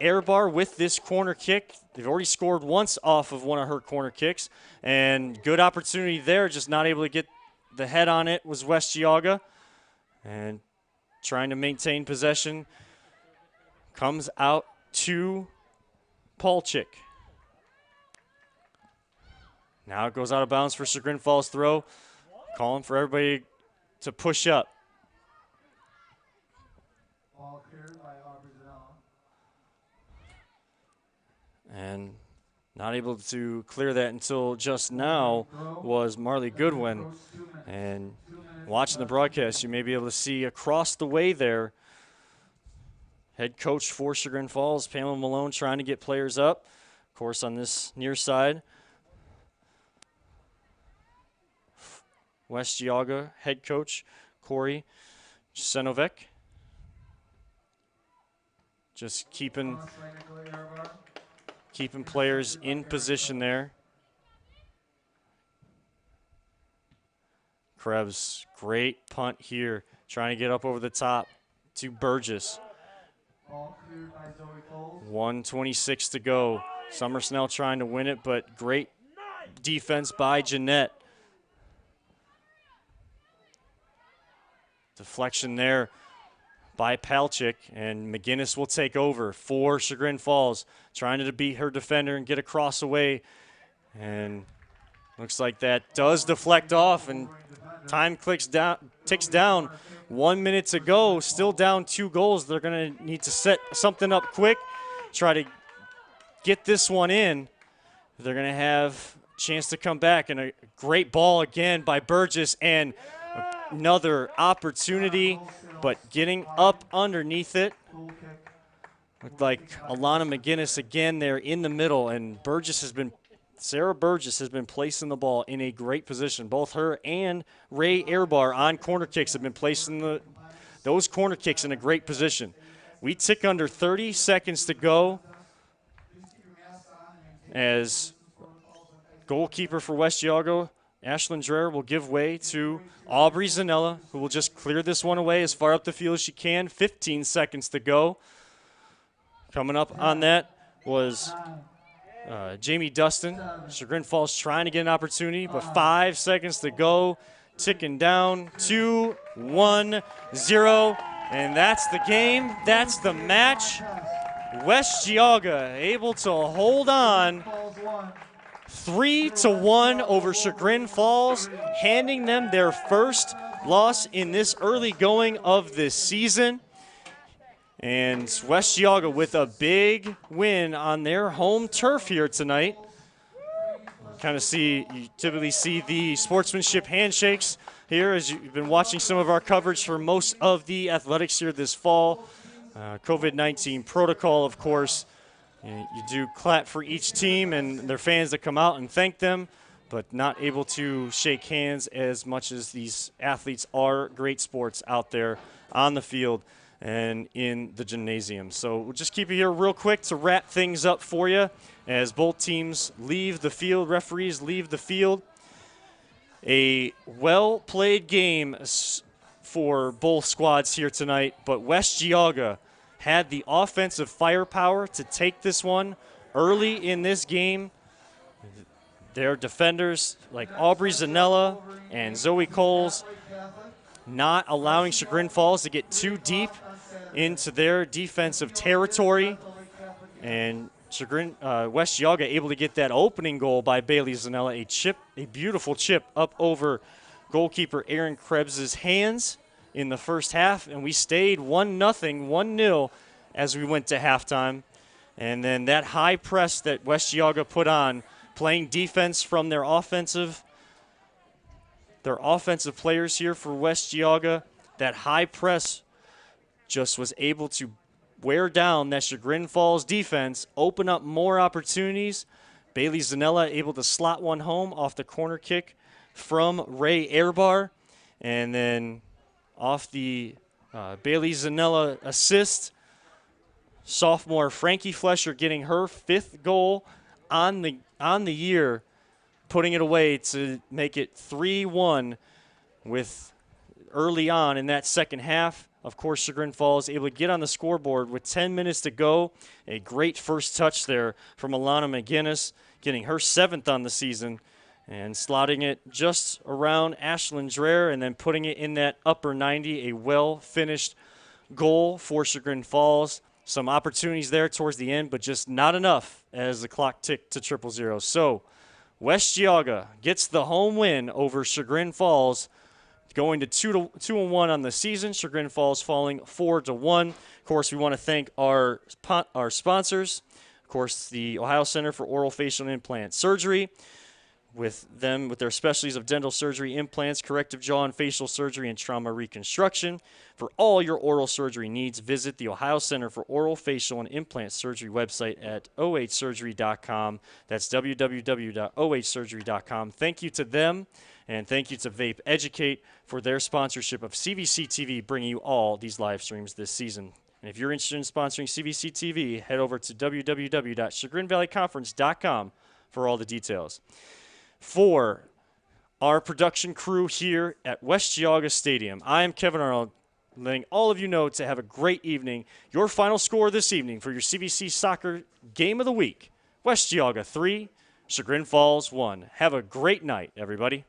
airbar with this corner kick. They've already scored once off of one of her corner kicks, and good opportunity there, just not able to get the head on it was West Geauga. And trying to maintain possession. Comes out to Paulchik. Now it goes out of bounds for Chagrin Falls throw. Calling for everybody to push up. And not able to clear that until just now was Marley Goodwin. And watching the broadcast, you may be able to see across the way there, head coach for Chagrin Falls, Pamela Malone, trying to get players up. Of course, on this near side, West Geauga head coach Corey Senovic. Just keeping players in position there. Krebs, great punt here, trying to get up over the top to Burgess. 1:26 to go. Summer Snell trying to win it, but great defense by Jeanette. Deflection there by Palchik, and McGinnis will take over for Chagrin Falls, trying to beat her defender and get across away. And looks like that does deflect off, and time ticks down. 1 minute to go, still down 2 goals. They're going to need to set something up quick, try to get this one in. They're going to have a chance to come back, and a great ball again by Burgess, and another opportunity, but getting up underneath it. Looked like Alana McGinnis again there in the middle, and Sarah Burgess has been placing the ball in a great position. Both her and Ray Airbar on corner kicks have been placing those corner kicks in a great position. We tick under 30 seconds to go as goalkeeper for West Geauga, Ashlyn Dreher, will give way to Aubrey Zanella, who will just clear this one away as far up the field as she can. 15 seconds to go. Coming up on that was Jamie Dustin. Chagrin Falls trying to get an opportunity, but 5 seconds to go. Ticking down, 2, 1, 0. And that's the game. That's the match. West Geauga able to hold on 3-1 over Chagrin Falls, handing them their first loss in this early going of this season. And West Geauga with a big win on their home turf here tonight. You typically see the sportsmanship handshakes here as you've been watching some of our coverage for most of the athletics here this fall. COVID-19 protocol, of course. You do clap for each team and their fans that come out and thank them, but not able to shake hands as much as these athletes are great sports out there on the field and in the gymnasium. So we'll just keep it here real quick to wrap things up for you as both teams leave the field, referees leave the field. A well-played game for both squads here tonight, but West Geauga had the offensive firepower to take this one early in this game, their defenders like Aubrey Zanella and Zoe Coles not allowing Chagrin Falls to get too deep into their defensive territory. And West Geauga able to get that opening goal by Bailey Zanella, a beautiful chip up over goalkeeper Aaron Krebs' hands in the first half, and we stayed 1-0 as we went to halftime. And then that high press that West Geauga put on, playing defense from their offensive players here for West Geauga, that high press just was able to wear down that Chagrin Falls defense, open up more opportunities. Bailey Zanella able to slot one home off the corner kick from Ray Airbar. And then off the Bailey Zanella assist, sophomore Frankie Flesher getting her 5th goal on the year, putting it away to make it 3-1 with early on in that second half. Of course, Chagrin Falls able to get on the scoreboard with 10 minutes to go. A great first touch there from Alana McGinnis, getting her 7th on the season and slotting it just around Ashlyn Dreher and then putting it in that upper 90, a well-finished goal for Chagrin Falls. Some opportunities there towards the end, but just not enough as the clock ticked to 0-0. So West Geauga gets the home win over Chagrin Falls, going to 2-1 on the season. Chagrin Falls falling 4-1. Of course, we want to thank our sponsors. Of course, the Ohio Center for Oral Facial and Implant Surgery, with their specialties of dental surgery, implants, corrective jaw and facial surgery, and trauma reconstruction. For all your oral surgery needs, visit the Ohio Center for Oral Facial and Implant Surgery website at ohsurgery.com. That's www.ohsurgery.com. Thank you to them, and thank you to Vape Educate for their sponsorship of CVC TV, bringing you all these live streams this season. And if you're interested in sponsoring CVC TV, head over to www.chagrinvalleyconference.com for all the details. For our production crew here at West Geauga Stadium, I am Kevin Arnold, letting all of you know to have a great evening. Your final score this evening for your CVC Soccer Game of the Week: West Geauga 3, Chagrin Falls 1. Have a great night, everybody.